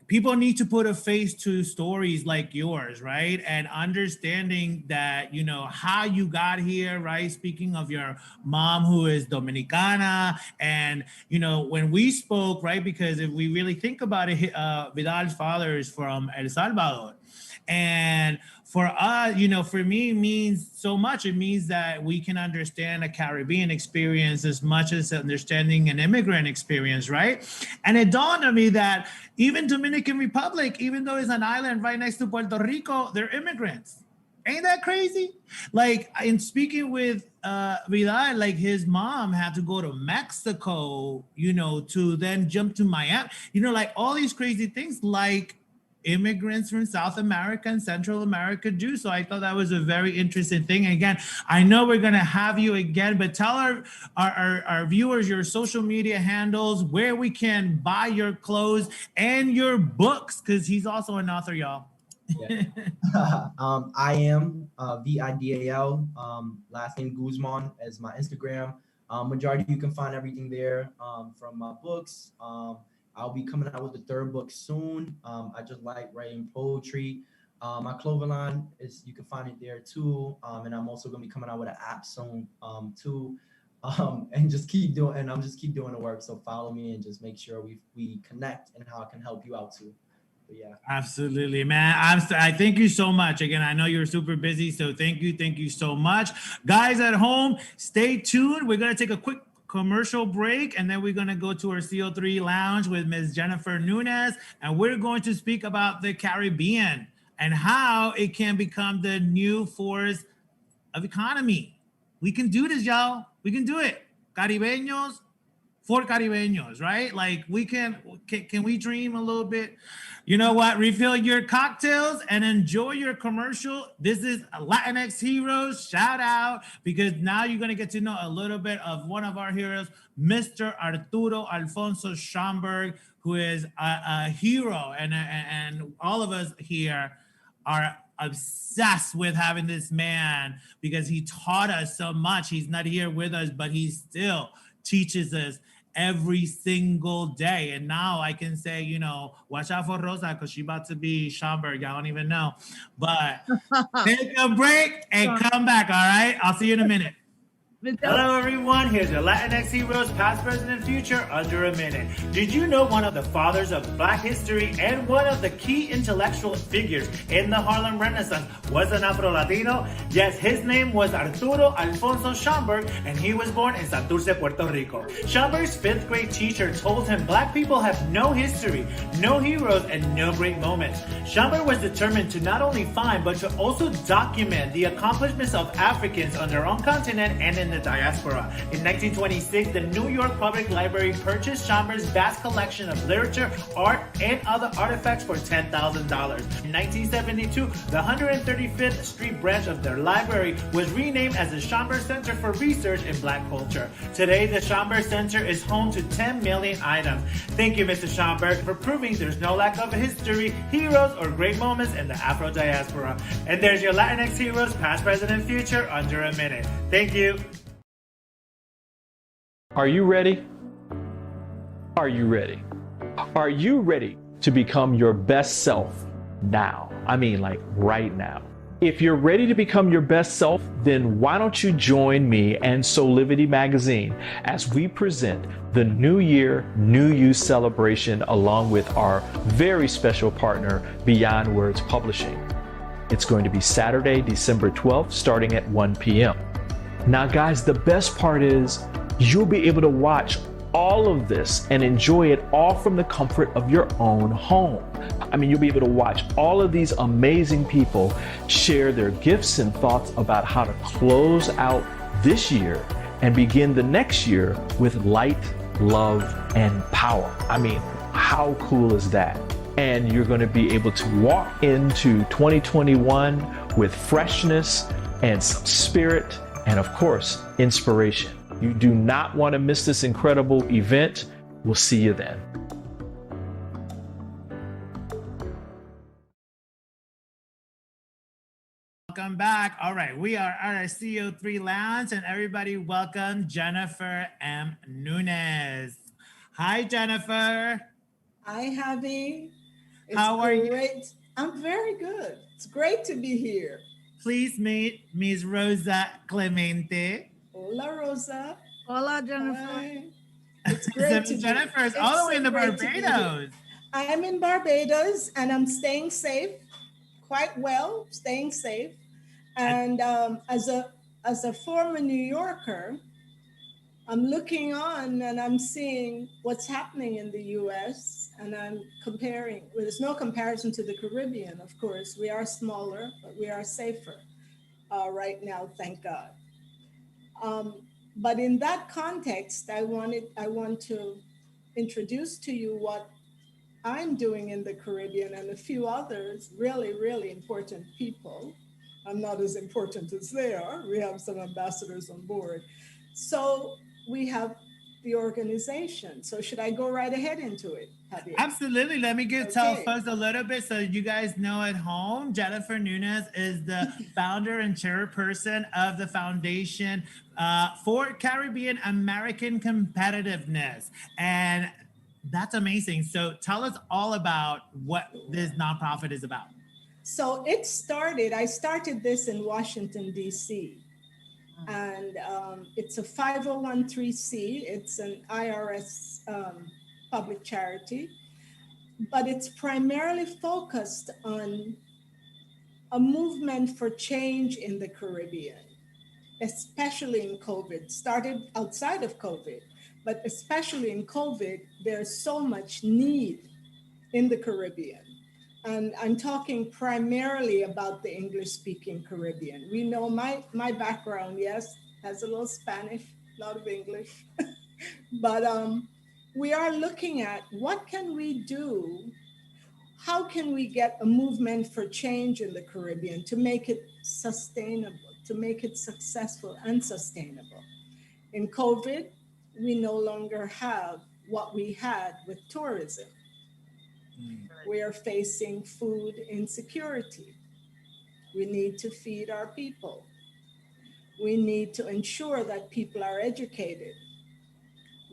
people need to put a face to stories like yours, right? And understanding that, you know, how you got here, right? Speaking of your mom who is Dominicana, and, you know, when we spoke, right? Because if we really think about it, Vidal's father is from El Salvador. And for us, you know, for me, it means so much. It means that we can understand a Caribbean experience as much as understanding an immigrant experience, right? And it dawned on me that even Dominican Republic, even though it's an island right next to Puerto Rico, they're immigrants. Ain't that crazy? Like, in speaking with Vidal, like his mom had to go to Mexico, you know, to then jump to Miami, you know, like all these crazy things, like immigrants from South America and Central America do. So I thought that was a very interesting thing. And again, I know we're going to have you again, but tell our viewers your social media handles, where we can buy your clothes and your books, because he's also an author, y'all. Yeah. I am Vidal, last name Guzman as my Instagram. Majority, you can find everything there from my books. I'll be coming out with the 3rd book soon. I just like writing poetry. My clothing line is, you can find it there too. And I'm also gonna be coming out with an app soon too. And just keep doing, and I'm just keep doing the work. So follow me and just make sure we connect and how I can help you out too. But yeah. Absolutely, man. I thank you so much. Again, I know you're super busy, so thank you so much. Guys at home, stay tuned. We're gonna take a quick commercial break, and then we're going to go to our CO3 lounge with Ms. Jennifer Nunes, and we're going to speak about the Caribbean and how it can become the new force of economy. We can do this, y'all. We can do it. Caribeños for Caribeños, right? Like we can we dream a little bit? You know what? Refill your cocktails and enjoy your commercial. This is Latinx Heroes. Shout out, because now you're going to get to know a little bit of one of our heroes, Mr. Arturo Alfonso Schomburg, who is a hero. And all of us here are obsessed with having this man because he taught us so much. He's not here with us, but he still teaches us every single day. And now I can say, you know, watch out for Rosa because she's about to be Schomburg. I don't even know. But take a break and come back, all right? I'll see you in a minute. Hello, everyone. Here's your Latinx Heroes, past, present, and future, under a minute. Did you know one of the fathers of Black history and one of the key intellectual figures in the Harlem Renaissance was an Afro-Latino? Yes, his name was Arturo Alfonso Schomburg, and he was born in Santurce, Puerto Rico. Schomburg's 5th grade teacher told him Black people have no history, no heroes, and no great moments. Schomburg was determined to not only find, but to also document the accomplishments of Africans on their own continent and in in the diaspora. In 1926, the New York Public Library purchased Schomburg's vast collection of literature, art, and other artifacts for $10,000. In 1972, the 135th Street branch of their library was renamed as the Schomburg Center for Research in Black Culture. Today, the Schomburg Center is home to 10 million items. Thank you, Mr. Schomburg, for proving there's no lack of history, heroes, or great moments in the Afro diaspora. And there's your Latinx heroes, past, present, and future, under a minute. Thank you. Are you ready? Are you ready? Are you ready to become your best self now? I mean, like right now. If you're ready to become your best self, then why don't you join me and Solivity Magazine as we present the New Year, New You celebration along with our very special partner, Beyond Words Publishing. It's going to be Saturday, December 12th, starting at 1 p.m. Now, guys, the best part is you'll be able to watch all of this and enjoy it all from the comfort of your own home. I mean, you'll be able to watch all of these amazing people share their gifts and thoughts about how to close out this year and begin the next year with light, love, and power. I mean, how cool is that? And you're going to be able to walk into 2021 with freshness and some spirit and, of course, inspiration. You do not want to miss this incredible event. We'll see you then. Welcome back. All right, we are at our CO3 lounge, and everybody welcome Jennifer M. Nunes. Hi, Jennifer. Hi, Javi. How are you? I'm very good. It's great to be here. Please meet Ms. Rosa Clemente. Hola, Rosa. Hola, Jennifer. Hi. It's great to be here. Jennifer is all the way in the Barbados. I am in Barbados, and I'm staying safe, quite well, staying safe. And as a former New Yorker, I'm looking on and I'm seeing what's happening in the US, and I'm comparing. Well, there's no comparison to the Caribbean, of course. We are smaller, but we are safer right now, thank God. But in that context, I want to introduce to you what I'm doing in the Caribbean and a few others, really, really important people. I'm not as important as they are. We have some ambassadors on board. So we have the organization. So should I go right ahead into it, Javier? Absolutely. Let me tell folks a little bit so you guys know at home. Jennifer Nunes is the founder and chairperson of the Foundation for Caribbean American Competitiveness. And that's amazing. So tell us all about what this nonprofit is about. So I started this in Washington, D.C. And it's a 501(c)(3). It's an IRS public charity, but it's primarily focused on a movement for change in the Caribbean, especially in COVID. Started outside of COVID, but especially in COVID, there's so much need in the Caribbean. And I'm talking primarily about the English-speaking Caribbean. We know my background, yes, has a little Spanish, a lot of English. But we are looking at what can we do? How can we get a movement for change in the Caribbean to make it sustainable, to make it successful and sustainable? In COVID, we no longer have what we had with tourism. We are facing food insecurity. We need to feed our people. We need to ensure that people are educated.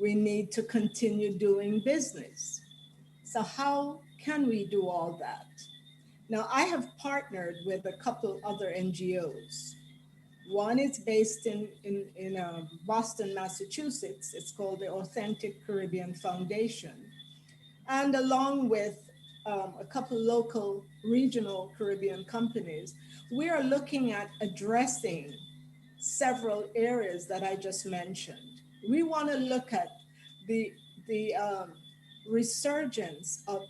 We need to continue doing business. So how can we do all that? Now, I have partnered with a couple other NGOs. One is based in Boston, Massachusetts. It's called the Authentic Caribbean Foundation. And along with a couple local regional Caribbean companies, we are looking at addressing several areas that I just mentioned. We want to look at the resurgence of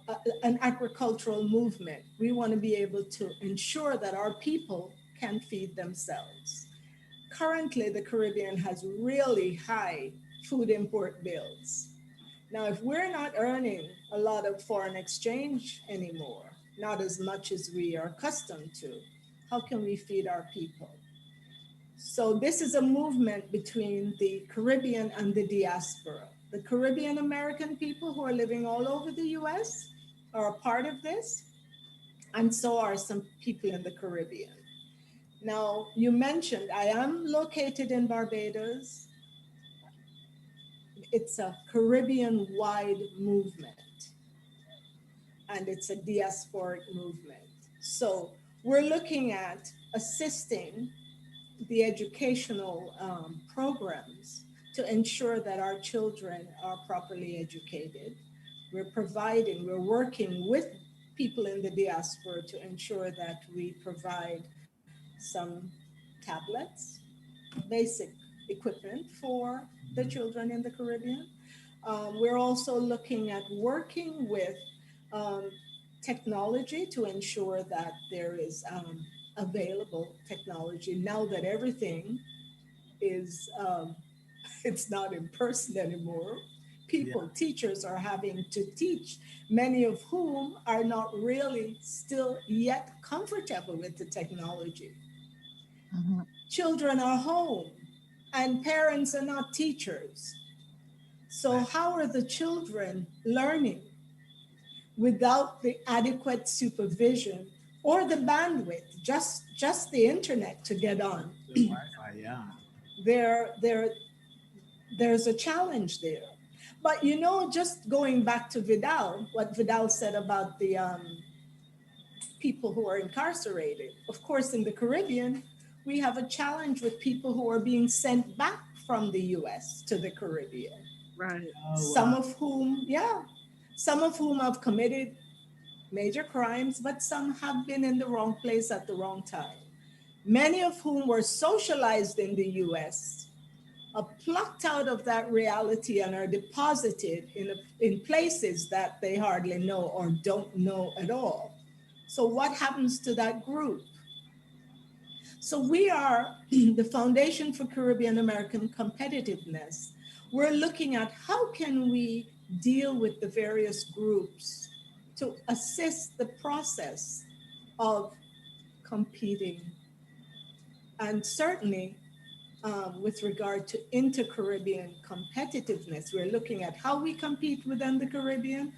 an agricultural movement. We want to be able to ensure that our people can feed themselves. currently the Caribbean has really high food import bills. Now, if we're not earning a lot of foreign exchange anymore, not as much as we are accustomed to, how can we feed our people? So this is a movement between the Caribbean and the diaspora. The Caribbean American people who are living all over the US are a part of this, and so are some people in the Caribbean. Now, you mentioned I am located in Barbados. It's a Caribbean-wide movement, and it's a diasporic movement. So we're looking at assisting the educational programs to ensure that our children are properly educated. We're working with people in the diaspora to ensure that we provide some tablets, basic equipment for the children in the Caribbean. We're also looking at working with technology to ensure that there is available technology now that everything is, it's not in person anymore. Teachers are having to teach, many of whom are not really still yet comfortable with the technology. Mm-hmm. Children are home and parents are not teachers. So how are the children learning without the adequate supervision or the bandwidth, just the internet to get on? The Wi-Fi, yeah. There's a challenge there. But you know, just going back to Vidal, what Vidal said about the people who are incarcerated. Of course, in the Caribbean, we have a challenge with people who are being sent back from the US to the Caribbean. Right. Some of whom have committed major crimes, but some have been in the wrong place at the wrong time. Many of whom were socialized in the US, are plucked out of that reality and are deposited in places that they hardly know or don't know at all. So what happens to that group? So we are the Foundation for Caribbean American Competitiveness. We're looking at how can we deal with the various groups to assist the process of competing. And certainly with regard to inter-Caribbean competitiveness, we're looking at how we compete within the Caribbean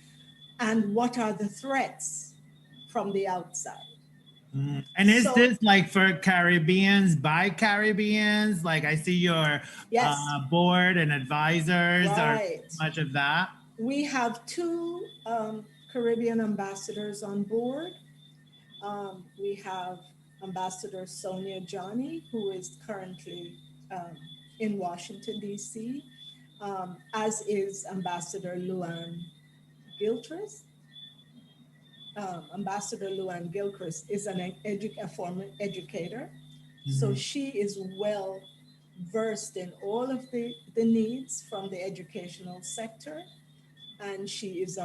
and what are the threats from the outside. And is this like for Caribbeans by Caribbeans? Like I see your board and advisors are much of that. We have 2 Caribbean ambassadors on board. We have Ambassador Sonia Johnny, who is currently in Washington, D.C., as is Ambassador Luann Gilchrist. Ambassador Luann Gilchrist is a former educator. Mm-hmm. So she is well versed in all of the needs from the educational sector. And she is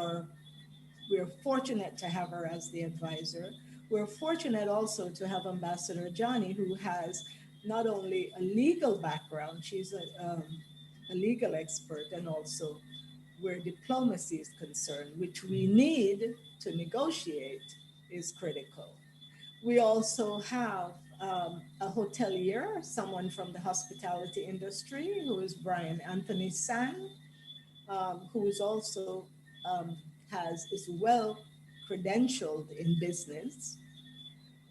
we're fortunate to have her as the advisor. We're fortunate also to have Ambassador Johnny, who has not only a legal background, she's a legal expert, and also where diplomacy is concerned, which we need to negotiate, is critical. We also have a hotelier, someone from the hospitality industry, who is Brian Anthony Sang, who is also is well credentialed in business.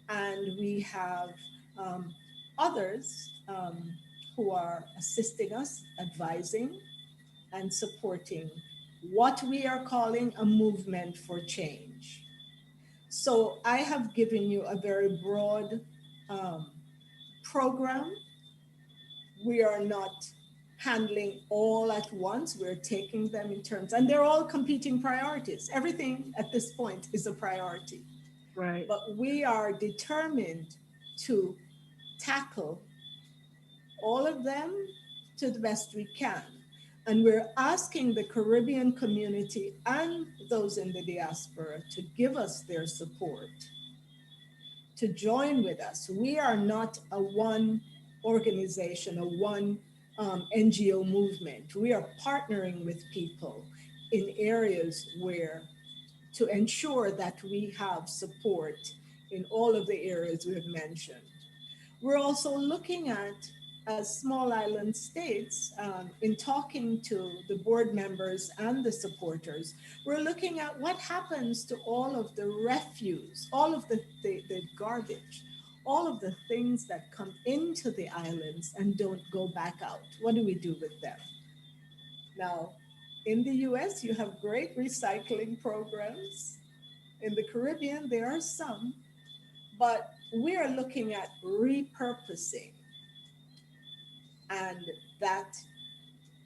And we have others who are assisting us, advising and supporting what we are calling a movement for change. So I have given you a very broad program. We are not handling all at once. We're taking them in turns, and they're all competing priorities. Everything at this point is a priority. Right. But we are determined to tackle all of them to the best we can. And we're asking the Caribbean community and those in the diaspora to give us their support, to join with us. We are not a one organization, a one NGO movement. We are partnering with people in areas where to ensure that we have support in all of the areas we've mentioned. We're also looking at, as small island states, in talking to the board members and the supporters, we're looking at what happens to all of the refuse, all of the garbage, all of the things that come into the islands and don't go back out. What do we do with them? Now, in the US, you have great recycling programs. In the Caribbean, there are some, but we are looking at repurposing, and that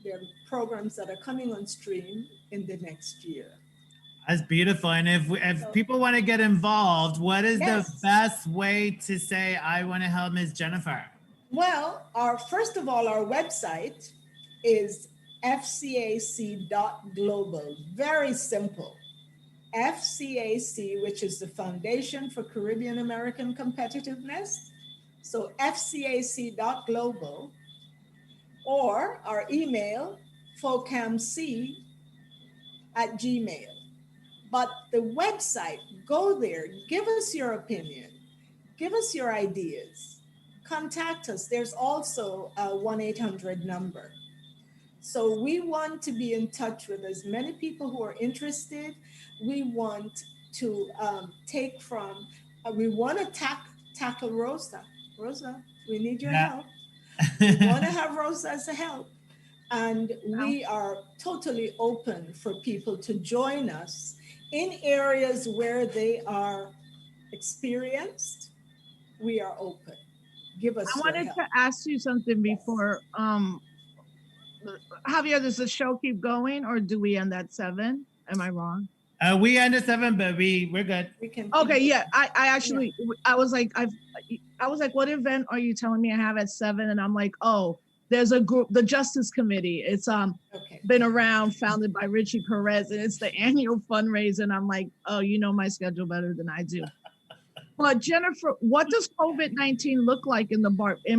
there are programs that are coming on stream in the next year. That's beautiful. And if people want to get involved, what is the best way to say, I want to help Ms. Jennifer? Well, first of all, our website is fcac.global. Very simple. FCAC, which is the Foundation for Caribbean American Competitiveness. So fcac.global, or our email, focamc@gmail. But the website, go there, give us your opinion, give us your ideas, contact us. There's also a 1-800 number. So we want to be in touch with as many people who are interested. We want to we want to tackle Rosa. Rosa, we need your help. We want to have Rosa as a help. And we are totally open for people to join us in areas where they are experienced. We are open. Give us. I wanted to ask you something before. Javier, does the show keep going, or do we end at 7? Am I wrong? We end at 7, but we're good. We can. Okay, yeah. I actually, I was like, what event are you telling me I have at 7? And I'm like, oh, there's a group, the Justice Committee. It's been around, founded by Richie Perez, and it's the annual fundraiser. And I'm like, oh, you know my schedule better than I do. But Jennifer, what does COVID-19 look like in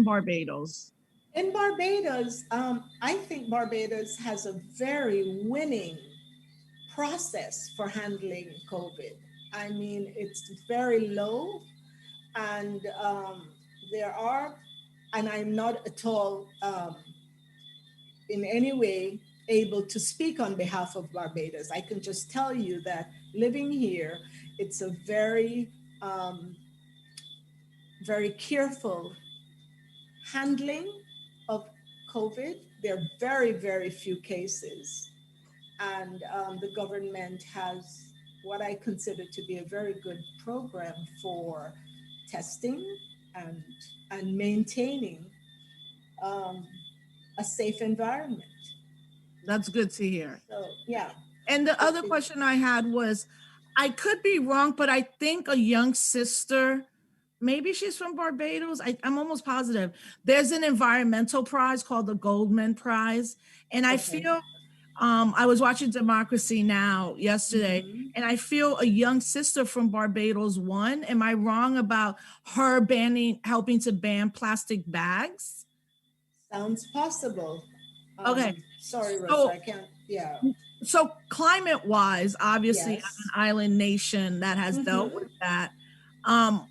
Barbados? In Barbados, I think Barbados has a very winning process for handling COVID. I mean, it's very low, and and I'm not at all in any way able to speak on behalf of Barbados. I can just tell you that living here, it's a very, very careful handling of COVID. There are very, very few cases. And the government has what I consider to be a very good program for testing and maintaining a safe environment. That's good to hear. So, yeah. And the other question I had was, I could be wrong, but I think a young sister, maybe she's from Barbados. I'm almost positive. There's an environmental prize called the Goldman Prize. And I feel, I was watching Democracy Now! Yesterday, and I feel a young sister from Barbados won. Am I wrong about her helping to ban plastic bags? Sounds possible. Okay. Sorry, Rosa, I can't, So climate-wise, obviously, as an island nation that has dealt with that, how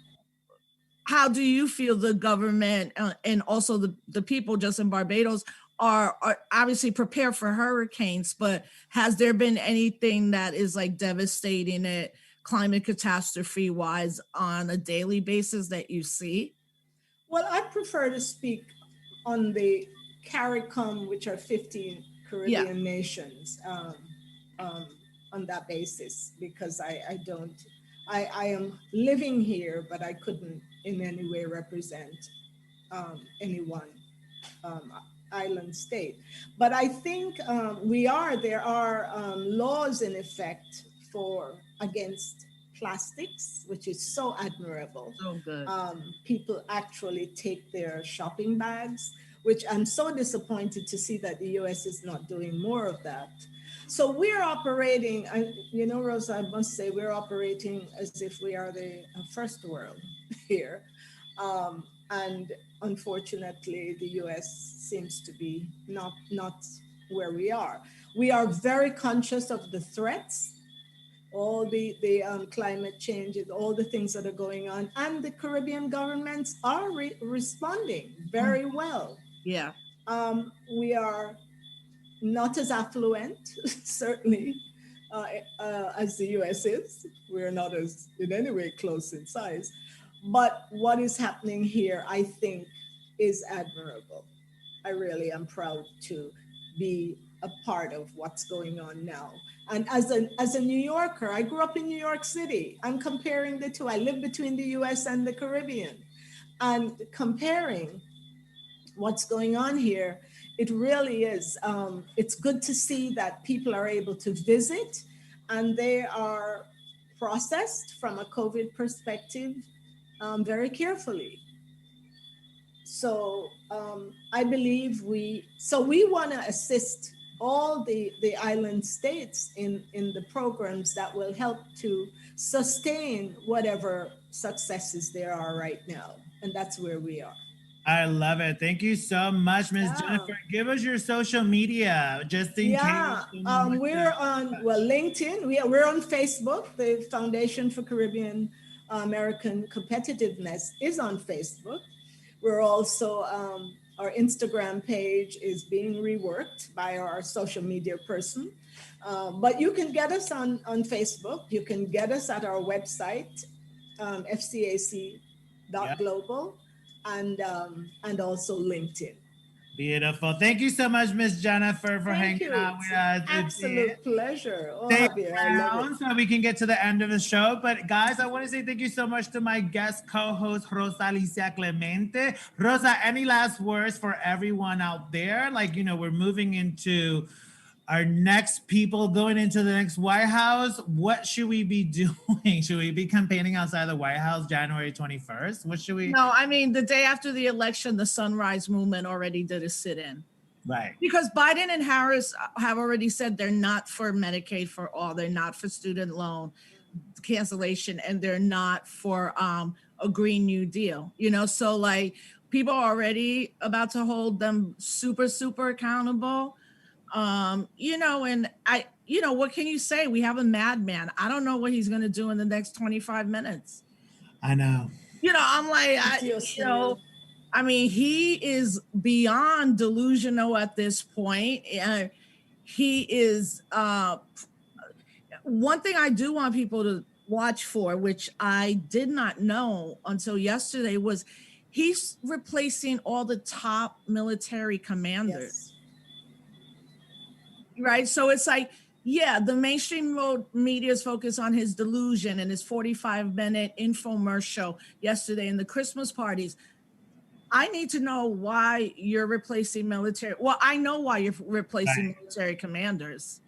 do you feel the government and also the people just in Barbados are obviously prepared for hurricanes, but has there been anything that is like devastating it climate catastrophe wise on a daily basis that you see? Well, I prefer to speak on the CARICOM, which are 15 Caribbean nations, on that basis, because I am living here, but I couldn't in any way represent any one island state. But I think there are laws in effect against plastics, which is so admirable. So good. People actually take their shopping bags, which I'm so disappointed to see that the US is not doing more of that. So we're operating, Rosa, I must say, we're operating as if we are the first world here. And unfortunately, the US seems to be not where we are. We are very conscious of the threats, all the climate changes, all the things that are going on, and the Caribbean governments are responding very well. Yeah. We are not as affluent, certainly, as the US is. We're not as in any way close in size. But what is happening here, I think, is admirable. I really am proud to be a part of what's going on now. And as a New Yorker, I grew up in New York City. I'm comparing the two. I live between the US and the Caribbean. And comparing what's going on here, it really is, it's good to see that people are able to visit and they are processed from a COVID perspective very carefully. So I believe we want to assist all the island states in the programs that will help to sustain whatever successes there are right now. And that's where we are. I love it. Thank you so much, Ms. Jennifer. Give us your social media, just in case. We're on LinkedIn. We're on Facebook. The Foundation for Caribbean American Competitiveness is on Facebook. We're also, our Instagram page is being reworked by our social media person. But you can get us on Facebook. You can get us at our website, fcac.global, and also LinkedIn. Beautiful. Thank you so much, Miss Jennifer, for hanging out with us. Absolute pleasure. Oh, Stay Javier, I love it. so we can get to the end of the show. But guys, I want to say thank you so much to my guest co-host, Rosa Alicia Clemente. Rosa, any last words for everyone out there? Like, you know, we're moving into our next people going into the next White House. What should we be doing? Should we be campaigning outside the White House January 21st? What should we? No, I mean, the day after the election, the Sunrise Movement already did a sit-in. Right. Because Biden and Harris have already said they're not for Medicaid for all. They're not for student loan cancellation, and they're not for a Green New Deal. You know, so like people are already about to hold them super, super accountable. You know, and what can you say? We have a madman. I don't know what he's going to do in the next 25 minutes. I know. You know, I'm like, I mean, he is beyond delusional at this point. He is, one thing I do want people to watch for, which I did not know until yesterday, was he's replacing all the top military commanders. Yes. Right. So it's like, yeah, the mainstream media's focus on his delusion and his 45-minute infomercial yesterday and the Christmas parties. I need to know why you're replacing military. Well, I know why you're replacing military commanders.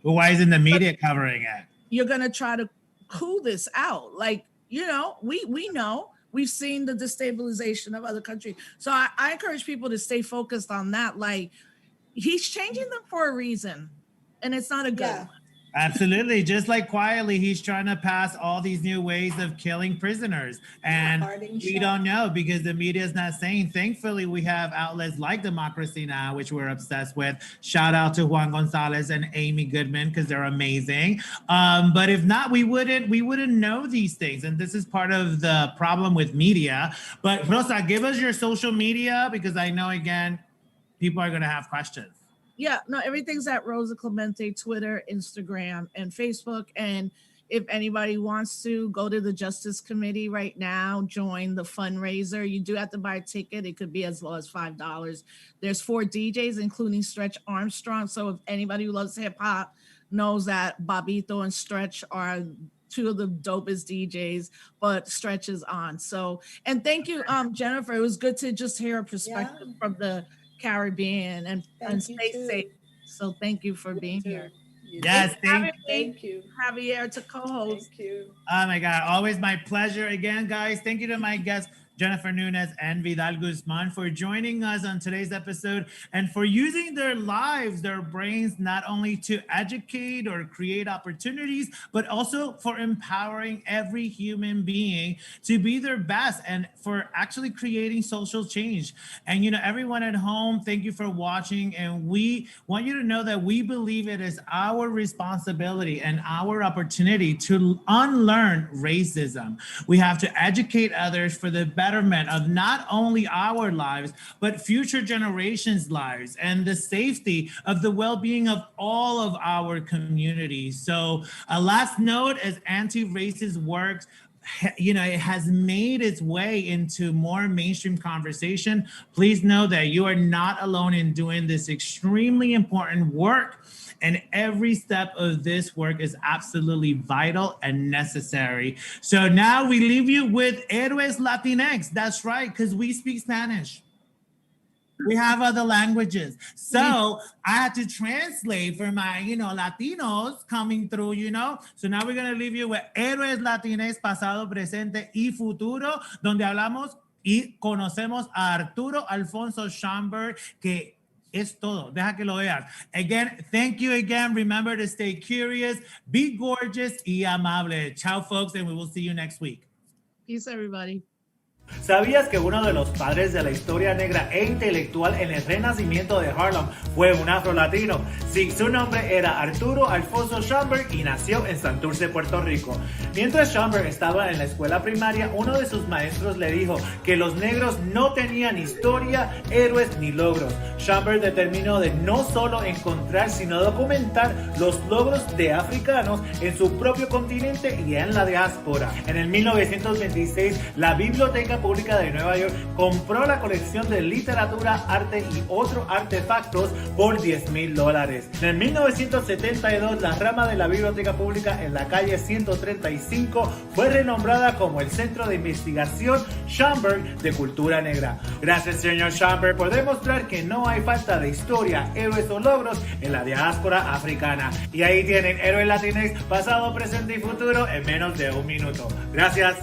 But why isn't the media covering it? You're going to try to cool this out. Like, you know, we know. We've seen the destabilization of other countries. So I encourage people to stay focused on that. Like, he's changing them for a reason, and it's not a good one. Absolutely. Just like quietly, he's trying to pass all these new ways of killing prisoners. And we don't know because the media is not saying. Thankfully, we have outlets like Democracy Now!, which we're obsessed with. Shout out to Juan Gonzalez and Amy Goodman because they're amazing. But if not, we wouldn't know these things. And this is part of the problem with media. But Rosa, give us your social media because I know, again, people are going to have questions. Yeah, no, everything's at Rosa Clemente, Twitter, Instagram, and Facebook. And if anybody wants to go to the Justice Committee right now, join the fundraiser. You do have to buy a ticket. It could be as low as $5. There's 4 DJs, including Stretch Armstrong. So if anybody who loves hip hop knows that Bobito and Stretch are 2 of the dopest DJs, but Stretch is on. So, and thank you, Jennifer. It was good to just hear a perspective from the Caribbean and stay safe. So thank you for being here. Yes, thank you. Javier to co-host. Thank you. Oh my God, always my pleasure. Again, guys, thank you to my guest, Jennifer Nunes and Vidal Guzman, for joining us on today's episode and for using their lives, their brains, not only to educate or create opportunities, but also for empowering every human being to be their best and for actually creating social change. And, you know, everyone at home, thank you for watching. And we want you to know that we believe it is our responsibility and our opportunity to unlearn racism. We have to educate others for the betterment of not only our lives, but future generations' lives and the safety of the well-being of all of our communities. So a last note, as anti-racist works, you know, it has made its way into more mainstream conversation. Please know that you are not alone in doing this extremely important work. And every step of this work is absolutely vital and necessary. So now we leave you with Héroes Latinx. That's right, because we speak Spanish. We have other languages. So I had to translate for my, you know, Latinos coming through, you know. So now we're going to leave you with Héroes Latinx, pasado, presente y futuro, donde hablamos y conocemos a Arturo Alfonso Schomburg, que es todo. Deja que lo veas. Again, thank you again. Remember to stay curious, be gorgeous y amable. Ciao, folks, and we will see you next week. Peace, everybody. ¿Sabías que uno de los padres de la historia negra e intelectual en el renacimiento de Harlem fue un afrolatino? Sí, su nombre era Arturo Alfonso Schomburg y nació en Santurce, Puerto Rico. Mientras Schomburg estaba en la escuela primaria, uno de sus maestros le dijo que los negros no tenían historia, héroes ni logros. Schomburg determinó de no solo encontrar, sino documentar los logros de africanos en su propio continente y en la diáspora. En el 1926, la Biblioteca Pública de Nueva York compró la colección de literatura, arte y otros artefactos por $10,000. En 1972, la rama de la Biblioteca Pública en la calle 135 fue renombrada como el Centro de Investigación Schomburg de Cultura Negra. Gracias, señor Schomburg, por demostrar que no hay falta de historia, héroes o logros en la diáspora africana. Y ahí tienen Héroes Latinx, pasado, presente y futuro en menos de un minuto. Gracias.